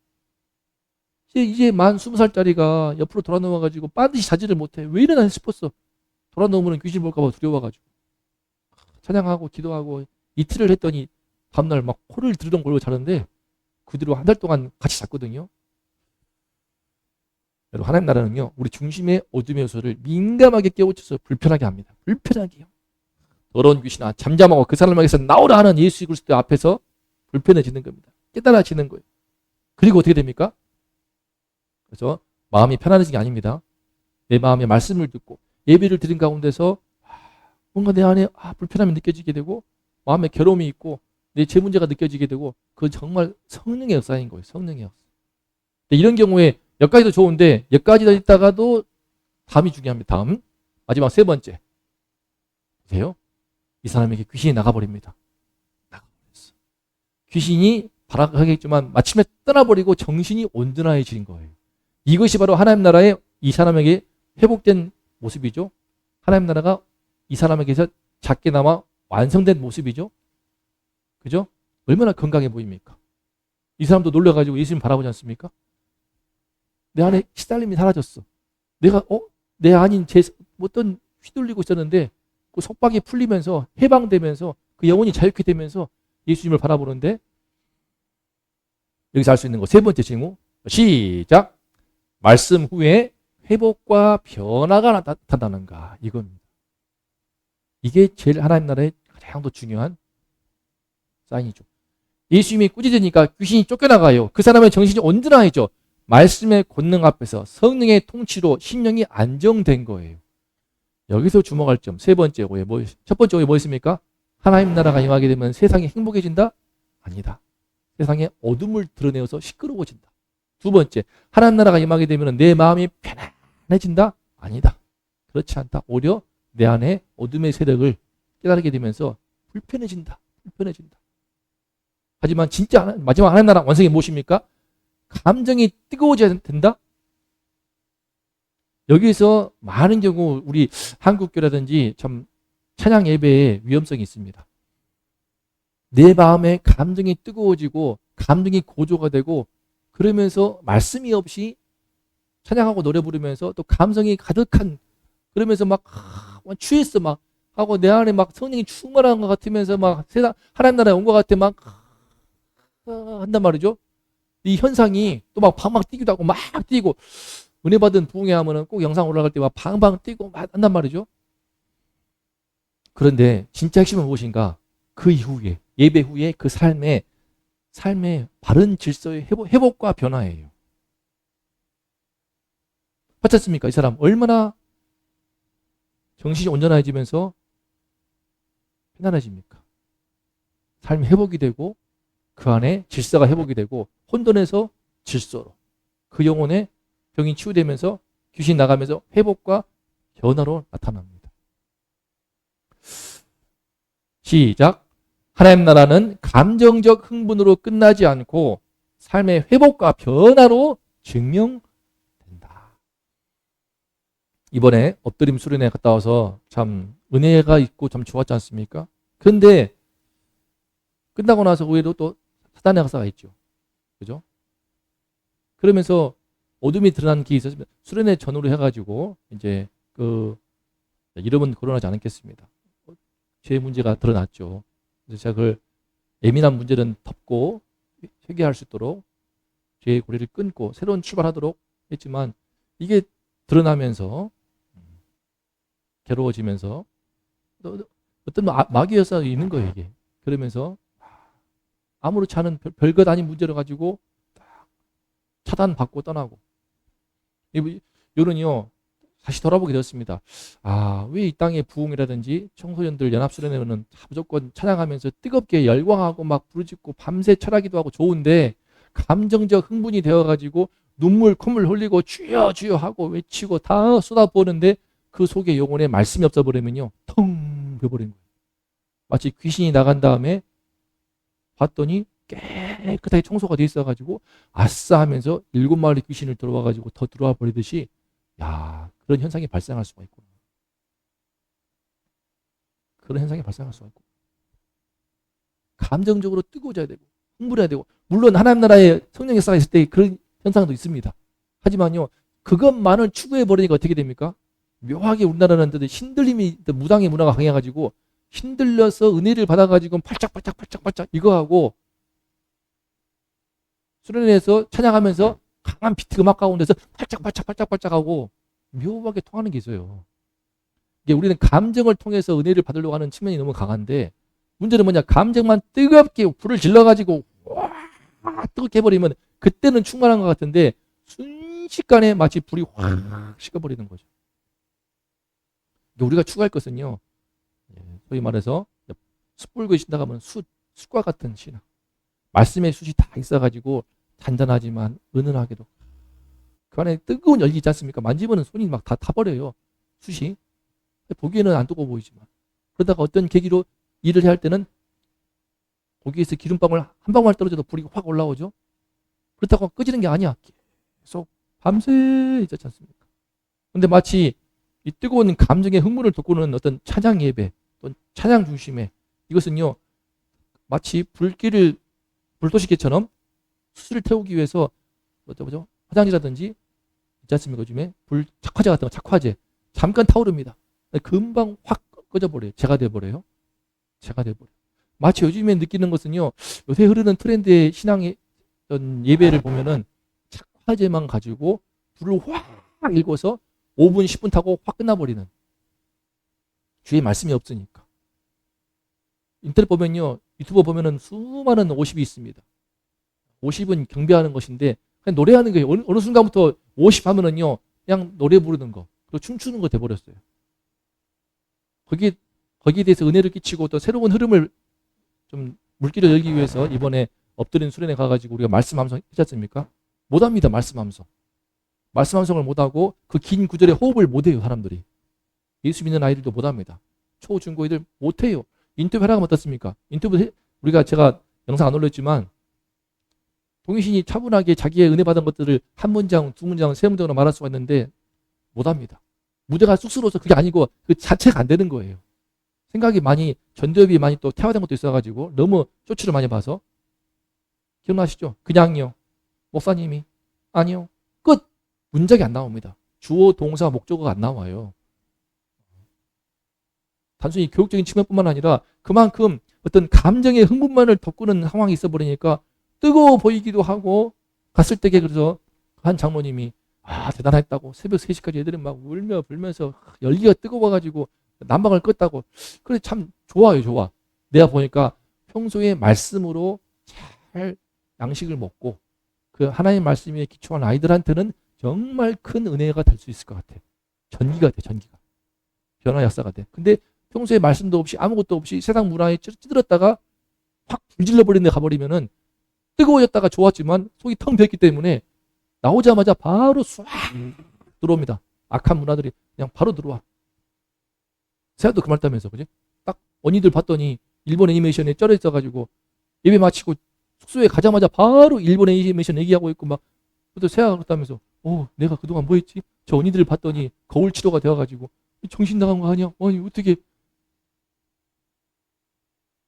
이제 만 20살짜리가 옆으로 돌아 누워가지고 반드시 자지를 못해. 왜 이러나 싶었어. 돌아 누우면 귀신 볼까봐 두려워가지고. 찬양하고 기도하고 이틀을 했더니 다음날 막 코를 드르렁 걸고 자는데 그 뒤로 한 달 동안 같이 잤거든요. 여러분, 하나님 나라는요, 우리 중심의 어둠의 요소를 민감하게 깨우쳐서 불편하게 합니다. 불편하게요. 더러운 귀신아 잠잠하고 그 사람에게서 나오라 하는 예수 그리스도 앞에서 불편해지는 겁니다. 깨달아지는 거예요. 그리고 어떻게 됩니까? 그래서 마음이 편안해지는 게 아닙니다. 내 마음의 말씀을 듣고 예배를 드린 가운데서 뭔가 내 안에 불편함이 느껴지게 되고 마음에 괴로움이 있고 내 죄 문제가 느껴지게 되고 그건 정말 성령의 역사인 거예요. 성령의 역사. 이런 경우에 여기까지도 좋은데 여기까지 있다가도 다음이 중요합니다. 다음 마지막 세 번째 보세요. 이 사람에게 귀신이 나가버립니다. 나가버렸어. 귀신이 발악하겠지만 마침내 떠나버리고 정신이 온전해진 거예요. 이것이 바로 하나님 나라의 이 사람에게 회복된 모습이죠. 하나님 나라가 이 사람에게서 작게나마 완성된 모습이죠. 그죠? 얼마나 건강해 보입니까? 이 사람도 놀라가지고 예수님 바라보지 않습니까? 내 안에 시달림이 사라졌어. 내가 내 안인 어떤 휘둘리고 있었는데 그 속박이 풀리면서 해방되면서 그 영혼이 자유케 되면서 예수님을 바라보는데 여기서 알 수 있는 거 세 번째 징후 시작. 말씀 후에 회복과 변화가 나타나는가 이겁니다. 이게 제일 하나님 나라의 가장 더 중요한 사인이죠. 예수님이 꾸짖으니까 귀신이 쫓겨나가요. 그 사람의 정신이 온전해져. 말씀의 권능 앞에서 성령의 통치로 심령이 안정된 거예요. 여기서 주목할 점 세 번째 오해 첫 번째 오해 뭐 있습니까? 하나님 나라가 임하게 되면 세상이 행복해진다? 아니다. 세상에 어둠을 드러내어서 시끄러워진다. 두 번째, 하나님 나라가 임하게 되면 내 마음이 편안해진다? 아니다. 그렇지 않다. 오히려 내 안에 어둠의 세력을 깨달게 되면서 불편해진다. 하지만 진짜 마지막 하나님 나라 완성이 무엇입니까? 감정이 뜨거워져야 된다? 여기서 많은 경우 우리 한국교라든지 참 찬양 예배에 위험성이 있습니다. 내 마음에 감정이 뜨거워지고 감정이 고조가 되고 그러면서 말씀이 없이 찬양하고 노래 부르면서 또 감성이 가득한 그러면서 막 취했어 막 하고 내 안에 막 성령이 충만한 것 같으면서 막 세상 하나님 나라에 온 것 같아 막 한단 말이죠. 이 현상이 또 막 방방 뛰기도 하고 막 뛰고 은혜 받은 부흥회 하면은 꼭 영상 올라갈 때 막 방방 뛰고 막 한단 말이죠. 그런데 진짜 핵심은 무엇인가? 그 이후에 예배 후에 그 삶의 바른 질서의 회복과 변화예요. 맞지 않습니까? 이 사람 얼마나 정신이 온전해지면서 편안해집니까? 삶이 회복이 되고 그 안에 질서가 회복이 되고 혼돈에서 질서로 그 영혼의 병이 치유되면서 귀신 나가면서 회복과 변화로 나타납니다. 시작. 하나님 나라는 감정적 흥분으로 끝나지 않고 삶의 회복과 변화로 증명된다. 이번에 엎드림 수련회 갔다 와서 참 은혜가 있고 참 좋았지 않습니까? 그런데 끝나고 나서 의외로 또 사단의 역사가 있죠. 그죠? 그러면서 어둠이 드러난 게 있었으면 수련회 전후로 해가지고 이제 그 이름은 거론하지 않겠습니다. 죄 문제가 드러났죠. 그래서 제가 그걸 예민한 문제는 덮고 회개할 수 있도록 죄의 고리를 끊고 새로운 출발하도록 했지만 이게 드러나면서 괴로워지면서 어떤 마귀 역사가 있는 거예요 이게. 그러면서 아무렇지 않은 별것 아닌 문제를 가지고 차단받고 떠나고 요런요 다시 돌아보게 되었습니다. 왜 이 땅의 부흥이라든지 청소년들 연합수련회는 무조건 찬양하면서 뜨겁게 열광하고 막 부르짖고 밤새 철하기도 하고 좋은데 감정적 흥분이 되어가지고 눈물 콧물 흘리고 주여 주여 하고 외치고 다 쏟아부었는데 그 속에 영혼에 말씀이 없어버리면요 텅 비어버린 거예요. 마치 귀신이 나간 다음에 봤더니 깨끗하게 청소가 돼 있어가지고 아싸 하면서 7마리의 귀신을 들어와가지고 더 들어와 버리듯이 야 그런 현상이 발생할 수가 있구나. 그런 현상이 발생할 수가 있고 감정적으로 뜨거워져야 되고 흥분해야 되고 물론 하나님 나라에 성령의 역사가 있을 때 그런 현상도 있습니다. 하지만요 그것만을 추구해 버리니까 어떻게 됩니까? 묘하게 우리나라는 신들림이 무당의 문화가 강해가지고 신들려서 은혜를 받아가지고 팔짝팔짝 이거 하고 수련회에서 찬양하면서 강한 비트 음악 가운데서 팔짝팔짝 하고 묘하게 통하는 게 있어요. 이게 우리는 감정을 통해서 은혜를 받으려고 하는 측면이 너무 강한데 문제는 뭐냐? 감정만 뜨겁게 불을 질러가지고 와 뜨겁게 해버리면 그때는 충만한 것 같은데 순식간에 마치 불이 확 식어버리는 거죠. 우리가 추구할 것은요. 소위 말해서 숯불구이 신다 하면 숯과 같은 신앙. 말씀의 숯이 다 있어가지고 단단하지만 은은하게도 그 안에 뜨거운 열기 있지 않습니까? 만지면 손이 막 다 타버려요. 숯이. 보기에는 안 뜨거워 보이지만 그러다가 어떤 계기로 일을 해야 할 때는 거기에서 기름방울 한 방울 떨어져도 불이 확 올라오죠. 그렇다고 끄지는 게 아니야. 계속 밤새 있지 않습니까? 근데 마치 이 뜨거운 감정의 흥분을 돋구는 어떤 찬양 예배 또는 찬양 중심의 이것은요 마치 불도시개처럼 수를 태우기 위해서 뭐죠? 화장지라든지 있지 않습니까? 요즘에 착화제 같은 거 착화제 잠깐 타오릅니다. 금방 확 꺼져버려요. 재가 돼버려요. 재가 돼버려요. 마치 요즘에 느끼는 것은요. 요새 흐르는 트렌드의 신앙의 어떤 예배를 보면은 착화제만 가지고 불을 확 일궈서 5분, 10분 타고 확 끝나버리는 주의 말씀이 없으니까. 인터넷 보면요. 유튜브 보면은 수많은 50이 있습니다. 50은 경배하는 것인데 그냥 노래하는 거예요. 어느 순간부터 50 하면은요. 그냥 노래 부르는 거. 그리고 춤추는 거 돼버렸어요. 거기에 대해서 은혜를 끼치고 또 새로운 흐름을 좀 물길을 열기 위해서 이번에 엎드린 수련회 가가지고 우리가 말씀 함성 했지 않습니까? 못합니다. 말씀 함성. 말씀 함성을 못하고 그 긴 구절에 호흡을 못해요. 사람들이. 예수 믿는 아이들도 못합니다. 초, 중, 고 애들 못해요. 인터뷰 하라고 하면 어떻습니까? 제가 영상 안 올렸지만 동희신이 차분하게 자기의 은혜 받은 것들을 한 문장, 두 문장, 세 문장으로 말할 수가 있는데 못합니다. 무대가 쑥스러워서 그게 아니고 그 자체가 안 되는 거예요. 생각이 많이 전두엽이 많이 또 태화된 것도 있어가지고 너무 쇼츠를 많이 봐서 기억나시죠? 그냥요. 목사님이 아니요. 끝. 문장이 안 나옵니다. 주어, 동사, 목적어가 안 나와요. 단순히 교육적인 측면뿐만 아니라 그만큼 어떤 감정의 흥분만을 덮고는 상황이 있어 버리니까 뜨거워 보이기도 하고 갔을 때 그래서 한 장로님이 대단했다고 새벽 3시까지 애들은 막 울며 불면서 열기가 뜨거워가지고 난방을 껐다고. 그래 참 좋아요. 좋아. 내가 보니까 평소에 말씀으로 잘 양식을 먹고 그 하나님 말씀에 기초한 아이들한테는 정말 큰 은혜가 될 수 있을 것 같아. 전기가 돼. 전기가. 변화 역사가 돼. 근데 평소에 말씀도 없이 아무것도 없이 세상 문화에 찌들었다가 확 불질러버리는 데 가버리면은 뜨거워졌다가 좋았지만 속이 텅 비었기 때문에 나오자마자 바로 쏴 들어옵니다. 악한 문화들이 그냥 바로 들어와. 세아도 그 말했다면서, 그지? 딱 언니들 봤더니 일본 애니메이션에 쩔어 있어가지고 예배 마치고 숙소에 가자마자 바로 일본 애니메이션 얘기하고 있고 막 또 세아가 그랬다면서 내가 그동안 뭐 했지? 저 언니들 봤더니 거울 치료가 되어가지고 정신 나간 거 아니야? 아니 어떻게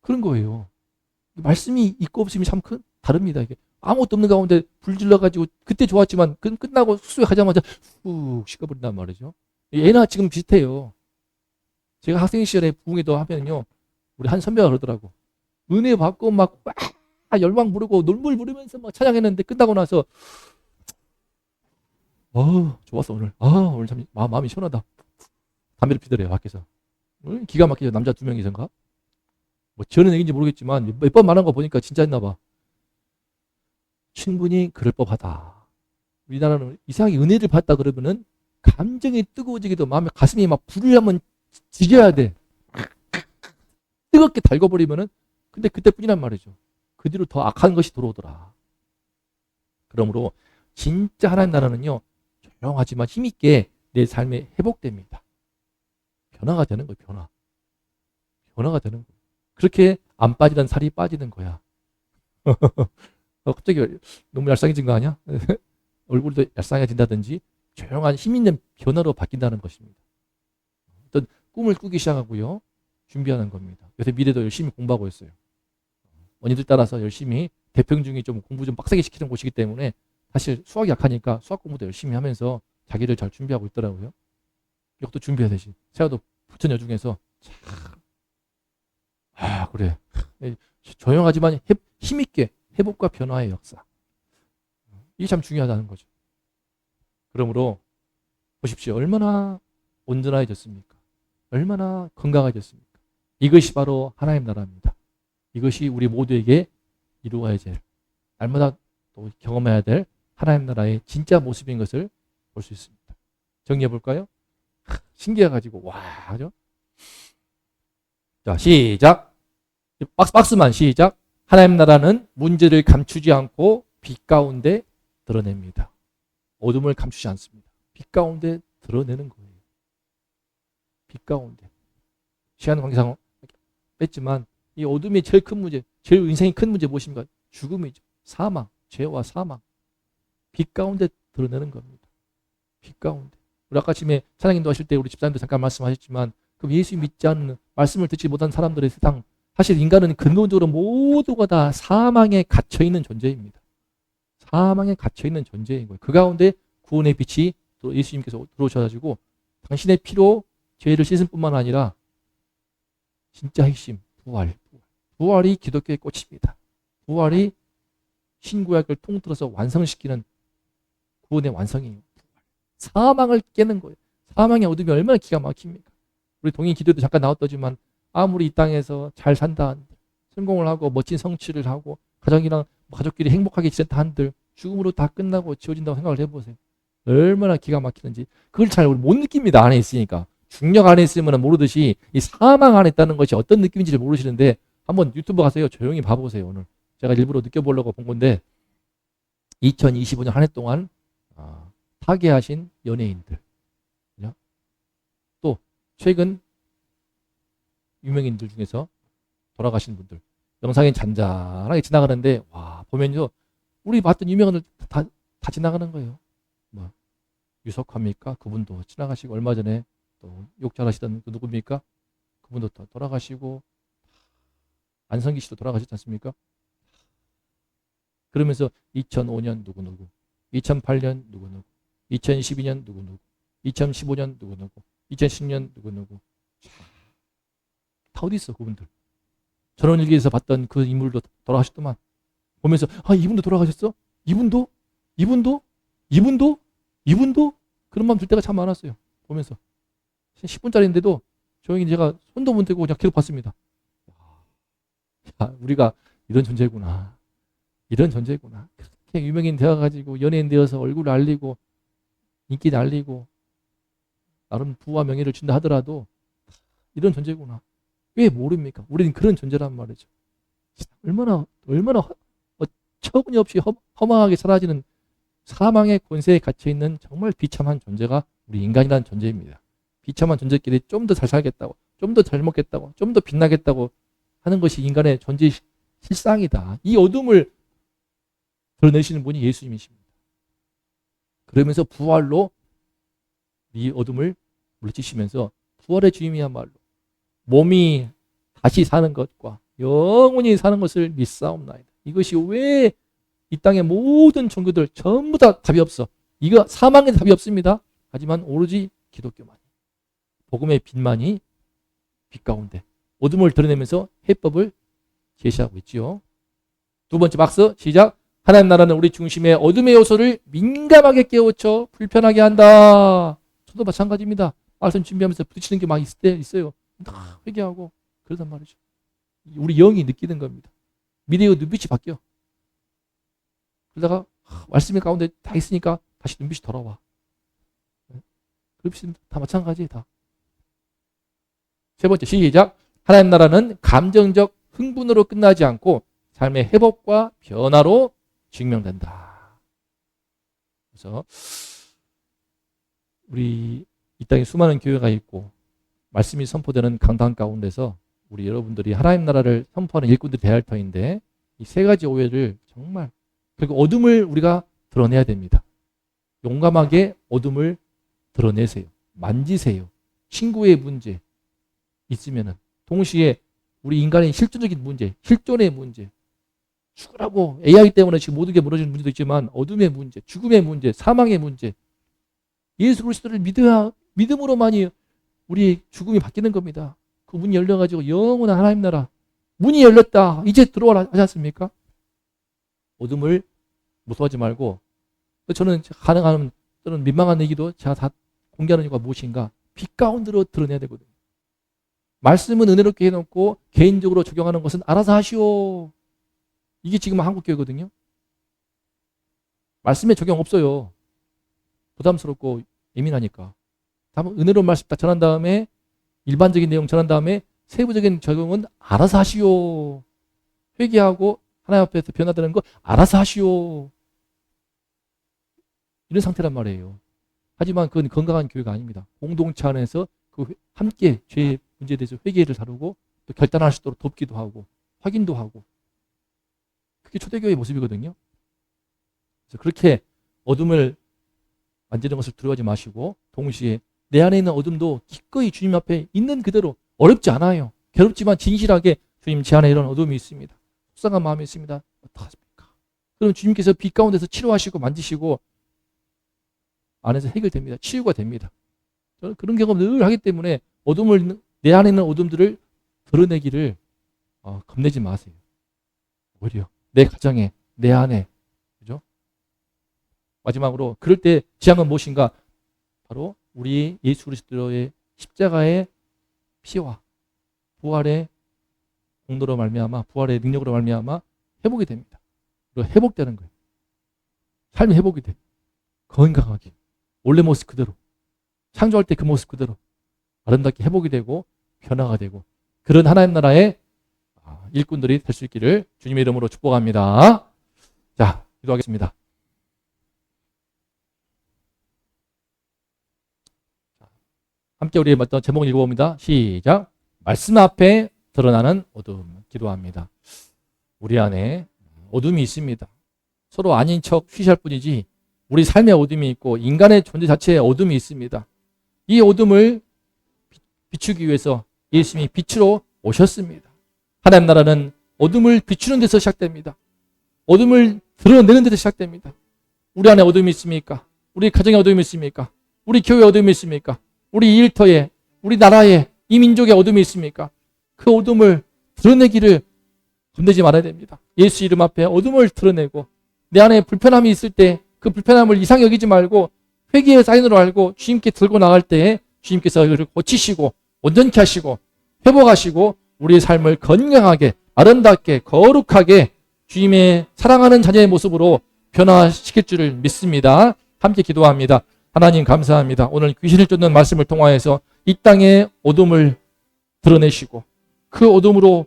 그런 거예요. 말씀이 있고 없음이 참 다릅니다. 이게 아무것도 없는 가운데 불 질러가지고 그때 좋았지만 끝나고 숙소에 가자마자 훅 식어버린단 말이죠. 얘나 지금 비슷해요. 제가 학생 시절에 부흥회도 하면요. 우리 한 선배가 그러더라고. 은혜 받고 막 열망 부르고 눈물 부르면서 막 찬양했는데 끝나고 나서 좋았어 오늘. 오늘 참 마음이 시원하다. 담배를 피더래요 밖에서. 기가 막히죠. 남자 2명이선가? 뭐 저는 얘기인지 모르겠지만 몇 번 말한 거 보니까 진짜 했나 봐. 충분히 그럴 법하다. 우리나라는 이상하게 은혜를 받다 그러면은 감정이 뜨거워지기도 마음에 가슴이 막 불을 한번 지져야 돼. 뜨겁게 달궈버리면은 근데 그때뿐이란 말이죠. 그 뒤로 더 악한 것이 들어오더라. 그러므로 진짜 하나님 나라는요. 조용하지만 힘있게 내 삶에 회복됩니다. 변화가 되는 거예요. 변화가 되는 거예요. 그렇게 안 빠지던 살이 빠지는 거야. 갑자기 너무 얄쌍해진 거 아니야? 얼굴도 얄쌍해진다든지 조용한 힘있는 변화로 바뀐다는 것입니다. 어떤 꿈을 꾸기 시작하고요. 준비하는 겁니다. 요새 미래도 열심히 공부하고 있어요. 언니들 따라서 열심히 대평 중에 좀 공부 좀 빡세게 시키는 곳이기 때문에 사실 수학이 약하니까 수학 공부도 열심히 하면서 자기를 잘 준비하고 있더라고요. 이것도 준비해야 되지. 세아도 부처녀 중에서 그래. 조용하지만 힘있게 회복과 변화의 역사. 이게 참 중요하다는 거죠. 그러므로 보십시오. 얼마나 온전해졌습니까? 얼마나 건강해졌습니까? 이것이 바로 하나님 나라입니다. 이것이 우리 모두에게 이루어야 될, 날마다 또 경험해야 될 하나님 나라의 진짜 모습인 것을 볼 수 있습니다. 정리해 볼까요? 신기해가지고 와, 그죠? 자, 시작. 박스만 시작. 하나님 나라는 문제를 감추지 않고 빛 가운데 드러냅니다. 어둠을 감추지 않습니다. 빛 가운데 드러내는 거예요. 빛 가운데. 시간 관계상 뺐지만 이 어둠의 제일 큰 문제, 제일 인생의 큰 문제 무엇입니까? 죽음이죠. 사망, 죄와 사망. 빛 가운데 드러내는 겁니다. 빛 가운데. 우리 아까 아침에 찬양인도 하실 때 우리 집사님도 잠깐 말씀하셨지만 그럼 예수 믿지 않는, 말씀을 듣지 못한 사람들의 세상, 사실 인간은 근본적으로 모두가 다 사망에 갇혀있는 존재입니다. 사망에 갇혀있는 존재인 거예요. 그 가운데 구원의 빛이 또 예수님께서 들어오셔가지고 당신의 피로 죄를 씻을 뿐만 아니라 진짜 핵심, 부활. 부활이 기독교의 꽃입니다. 부활이 신구약을 통틀어서 완성시키는 구원의 완성이에요. 사망을 깨는 거예요. 사망의 어둠이 얼마나 기가 막힙니까? 우리 동인 기도도 잠깐 나왔더지만 아무리 이 땅에서 잘 산다 한들, 성공을 하고 멋진 성취를 하고 가족끼리 행복하게 지냈다 한들 죽음으로 다 끝나고 지워진다고 생각을 해보세요. 얼마나 기가 막히는지. 그걸 잘 못 느낍니다. 안에 있으니까. 중력 안에 있으면 모르듯이 이 사망 안에 있다는 것이 어떤 느낌인지를 모르시는데 한번 유튜브 가세요. 조용히 봐보세요. 오늘 제가 일부러 느껴보려고 본 건데 2025년 한 해 동안 타계하신 연예인들, 또 최근 유명인들 중에서 돌아가신 분들 영상이 잔잔하게 지나가는데 와, 보면요 우리 봤던 유명인들 다 지나가는 거예요. 뭐 유석화입니까? 그분도 지나가시고, 얼마 전에 또 욕 잘하시던 그 누굽니까? 그분도 또 돌아가시고, 안성기 씨도 돌아가셨지 않습니까? 그러면서 2005년 누구누구, 2008년 누구누구, 2012년 누구누구, 2015년 누구누구, 2010년 누구누구. 다 어디 있어 그분들. 전원일기에서 봤던 그 인물도 돌아가셨더만. 보면서 이분도 돌아가셨어? 이분도? 그런 마음 들 때가 참 많았어요. 보면서 10분짜리인데도 조용히 제가 손도 못 대고 그냥 계속 봤습니다. 우리가 이런 존재구나. 그렇게 유명인 되어가지고 연예인 되어서 얼굴을 알리고 인기 날리고 나름 부와 명예를 준다 하더라도 이런 존재구나. 왜 모릅니까? 우리는 그런 존재란 말이죠. 얼마나 처구니없이 허망하게 사라지는 사망의 권세에 갇혀있는 정말 비참한 존재가 우리 인간이라는 존재입니다. 비참한 존재끼리 좀 더 잘 살겠다고, 좀 더 잘 먹겠다고, 좀 더 빛나겠다고 하는 것이 인간의 존재의 실상이다. 이 어둠을 드러내시는 분이 예수님이십니다. 그러면서 부활로 이 어둠을 물리치시면서 부활의 주님이야말로 몸이 다시 사는 것과 영원히 사는 것을 믿사옵나이다. 이것이 왜 이 땅의 모든 종교들 전부 다 답이 없어. 이거 사망에 답이 없습니다. 하지만 오로지 기독교만이, 복음의 빛만이 빛 가운데 어둠을 드러내면서 해법을 제시하고 있지요. 두 번째 박스 시작. 하나님 나라는 우리 중심의 어둠의 요소를 민감하게 깨우쳐 불편하게 한다. 저도 마찬가지입니다. 말씀 준비하면서 부딪히는 게 막 있을 때 있어요. 다 회개하고 그러단 말이죠. 우리 영이 느끼는 겁니다. 미래의 눈빛이 바뀌어. 그러다가 말씀의 가운데 다 있으니까 다시 눈빛이 돌아와. 그렇습니다. 다 마찬가지예요. 다. 세 번째 시작. 하나님 나라는 감정적 흥분으로 끝나지 않고 삶의 회복과 변화로 증명된다. 그래서 우리 이 땅에 수많은 교회가 있고 말씀이 선포되는 강단 가운데서 우리 여러분들이 하나님 나라를 선포하는 일꾼들이 되어야 할 터인데 이 세 가지 오해를 정말, 그리고 어둠을 우리가 드러내야 됩니다. 용감하게 어둠을 드러내세요. 만지세요. 친구의 문제 있으면은 동시에 우리 인간의 실존적인 문제, 실존의 문제, 죽으라고 AI 때문에 지금 모든 게 무너지는 문제도 있지만 어둠의 문제, 죽음의 문제, 사망의 문제, 예수 그리스도를 믿어야, 믿음으로만이 우리 죽음이 바뀌는 겁니다. 그 문이 열려가지고 영원한 하나님 나라 문이 열렸다. 이제 들어와라 하지 않습니까? 어둠을 무서워하지 말고 저는 가능하면 저는 민망한 얘기도 제가 다 공개하는 이유가 무엇인가? 빛 가운데로 드러내야 되거든요. 말씀은 은혜롭게 해놓고 개인적으로 적용하는 것은 알아서 하시오. 이게 지금 한국교회거든요. 말씀에 적용 없어요. 부담스럽고 예민하니까. 다만 은혜로운 말씀 딱 전한 다음에 일반적인 내용 전한 다음에 세부적인 적용은 알아서 하시오. 회개하고 하나님 앞에서 변화되는 거 알아서 하시오. 이런 상태란 말이에요. 하지만 그건 건강한 교회가 아닙니다. 공동체 안에서 그 함께 죄의 문제에 대해서 회개를 다루고 또 결단할 수 있도록 돕기도 하고 확인도 하고 그게 초대교회의 모습이거든요. 그래서 그렇게 어둠을 만지는 것을 두려워하지 마시고 동시에 내 안에 있는 어둠도 기꺼이 주님 앞에 있는 그대로 어렵지 않아요. 괴롭지만 진실하게 주님 제 안에 이런 어둠이 있습니다. 속상한 마음이 있습니다. 어떡하십니까? 그럼 주님께서 빛 가운데서 치료하시고 만지시고 안에서 해결됩니다. 치유가 됩니다. 저는 그런 경험 늘 하기 때문에 내 안에 있는 어둠들을 드러내기를 겁내지 마세요. 오히려 내 가정에 내 안에 그죠? 마지막으로 그럴 때 지향은 무엇인가? 바로 우리 예수 그리스도의 십자가의 피와 부활의 공로로 말미암아 부활의 능력으로 말미암아 회복이 됩니다. 그리고 회복되는 거예요. 삶이 회복이 돼. 건강하게 원래 모습 그대로 창조할 때 그 모습 그대로 아름답게 회복이 되고 변화가 되고 그런 하나님 나라의 일꾼들이 될 수 있기를 주님의 이름으로 축복합니다. 자, 기도하겠습니다. 함께 우리 어떤 제목을 읽어봅니다. 시작. 말씀 앞에 드러나는 어둠. 기도합니다. 우리 안에 어둠이 있습니다. 서로 아닌 척 쉬쉬할 뿐이지 우리 삶의 어둠이 있고 인간의 존재 자체에 어둠이 있습니다. 이 어둠을 비추기 위해서 예수님이 빛으로 오셨습니다. 하나님 나라는 어둠을 비추는 데서 시작됩니다. 어둠을 드러내는 데서 시작됩니다. 우리 안에 어둠이 있습니까? 우리 가정에 어둠이 있습니까? 우리 교회에 어둠이 있습니까? 우리 일터에, 우리 나라에, 이 민족에 어둠이 있습니까? 그 어둠을 드러내기를 겁내지 말아야 됩니다. 예수 이름 앞에 어둠을 드러내고 내 안에 불편함이 있을 때 그 불편함을 이상히 여기지 말고 회개의 사인으로 알고 주님께 들고 나갈 때에 주님께서 이를 고치시고 온전케 하시고 회복하시고 우리의 삶을 건강하게 아름답게 거룩하게 주님의 사랑하는 자녀의 모습으로 변화시킬 줄을 믿습니다. 함께 기도합니다. 하나님 감사합니다. 오늘 귀신을 쫓는 말씀을 통하여서 이 땅의 어둠을 드러내시고 그 어둠으로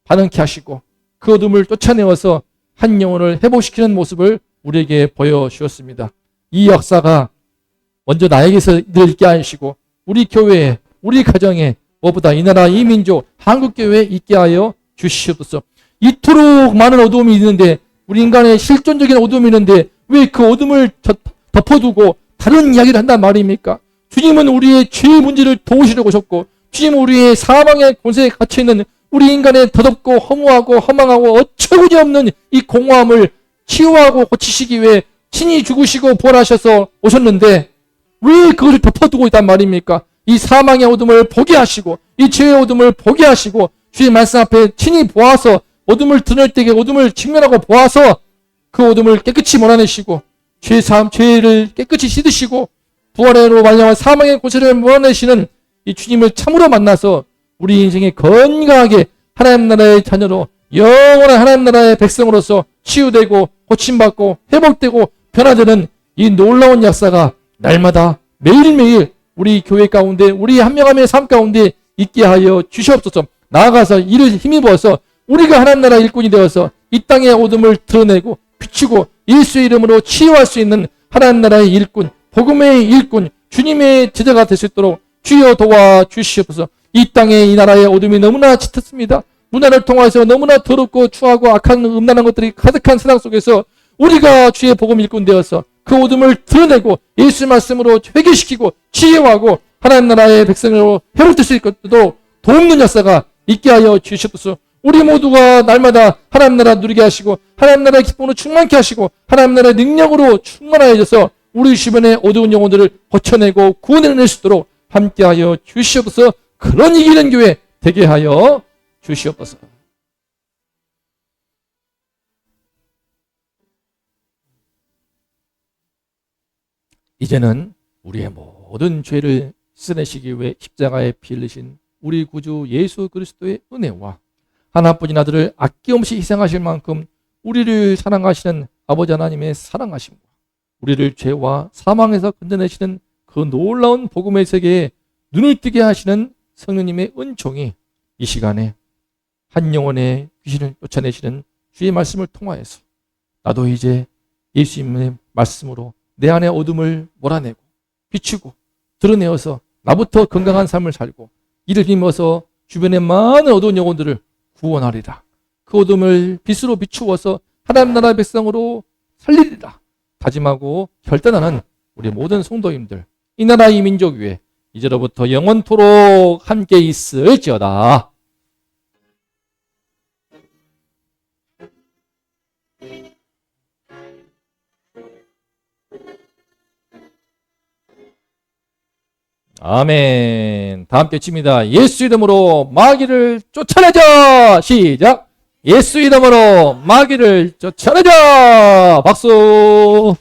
반응케 하시고 그 어둠을 쫓아내어서 한 영혼을 회복시키는 모습을 우리에게 보여주셨습니다. 이 역사가 먼저 나에게서 있게 하시고 우리 교회에 우리 가정에 무엇보다 이 나라 이 민족 한국교회에 있게 하여 주시옵소서. 이토록 많은 어둠이 있는데 우리 인간의 실존적인 어둠이 있는데 왜 그 어둠을 덮어두고 다른 이야기를 한단 말입니까? 주님은 우리의 죄의 문제를 도우시려고 오셨고 주님은 우리의 사망의 권세에 갇혀있는 우리 인간의 더럽고 허무하고 허망하고 어처구니 없는 이 공허함을 치유하고 고치시기 위해 친히 죽으시고 부활하셔서 오셨는데 왜 그것을 덮어두고 있단 말입니까? 이 사망의 어둠을 보게 하시고 이 죄의 어둠을 보게 하시고 주의 말씀 앞에 친히 보아서 어둠을 드러낼 때에 어둠을 직면하고 보아서 그 어둠을 깨끗이 몰아내시고 죄를 깨끗이 씻으시고 부활으로 말미암아 사망의 고세를 몰아내시는 이 주님을 참으로 만나서 우리 인생에 건강하게 하나님 나라의 자녀로 영원한 하나님 나라의 백성으로서 치유되고 고침받고 회복되고 변화되는 이 놀라운 역사가 날마다 매일매일 우리 교회 가운데 우리 한 명 한 명의 삶 가운데 있게 하여 주시옵소서. 나아가서 이를 힘입어서 우리가 하나님 나라 일꾼이 되어서 이 땅의 어둠을 드러내고 비추고 예수의 이름으로 치유할 수 있는 하나님 나라의 일꾼, 복음의 일꾼, 주님의 제자가 될 수 있도록 주여 도와주시옵소서. 이 땅에 이 나라의 어둠이 너무나 짙었습니다. 문화를 통해서 너무나 더럽고 추하고 악한 음란한 것들이 가득한 세상 속에서 우리가 주의 복음 일꾼 되어서 그 어둠을 드러내고 예수 말씀으로 회개시키고 치유하고 하나님 나라의 백성으로 회복될 수 있도록 돕는 역사가 있게 하여 주시옵소서. 우리 모두가 날마다 하나님 나라 누리게 하시고 하나님 나라의 기쁨으로 충만케 하시고 하나님 나라의 능력으로 충만하여져서 우리 주변의 어두운 영혼들을 고쳐내고 구원해낼 수 있도록 함께하여 주시옵소서. 그런 이기는 교회 되게 하여 주시옵소서. 이제는 우리의 모든 죄를 씻어내시기 위해 십자가에 피 흘리신 우리 구주 예수 그리스도의 은혜와 하나뿐인 아들을 아낌없이 희생하실 만큼 우리를 사랑하시는 아버지 하나님의 사랑하심과 우리를 죄와 사망에서 건져내시는 그 놀라운 복음의 세계에 눈을 뜨게 하시는 성령님의 은총이 이 시간에 한 영혼의 귀신을 쫓아내시는 주의 말씀을 통하여서 나도 이제 예수님의 말씀으로 내 안의 어둠을 몰아내고 비추고 드러내어서 나부터 건강한 삶을 살고 이를 힘입어서 주변의 많은 어두운 영혼들을 구원하리라. 그 어둠을 빛으로 비추어서 하나님 나라 백성으로 살리리라. 다짐하고 결단하는 우리 모든 성도님들, 이 나라 이 민족 위에 이제로부터 영원토록 함께 있을지어다. 아멘. 다 함께 칩니다. 예수 이름으로 마귀를 쫓아내자. 시작. 예수 이름으로 마귀를 쫓아내자. 박수.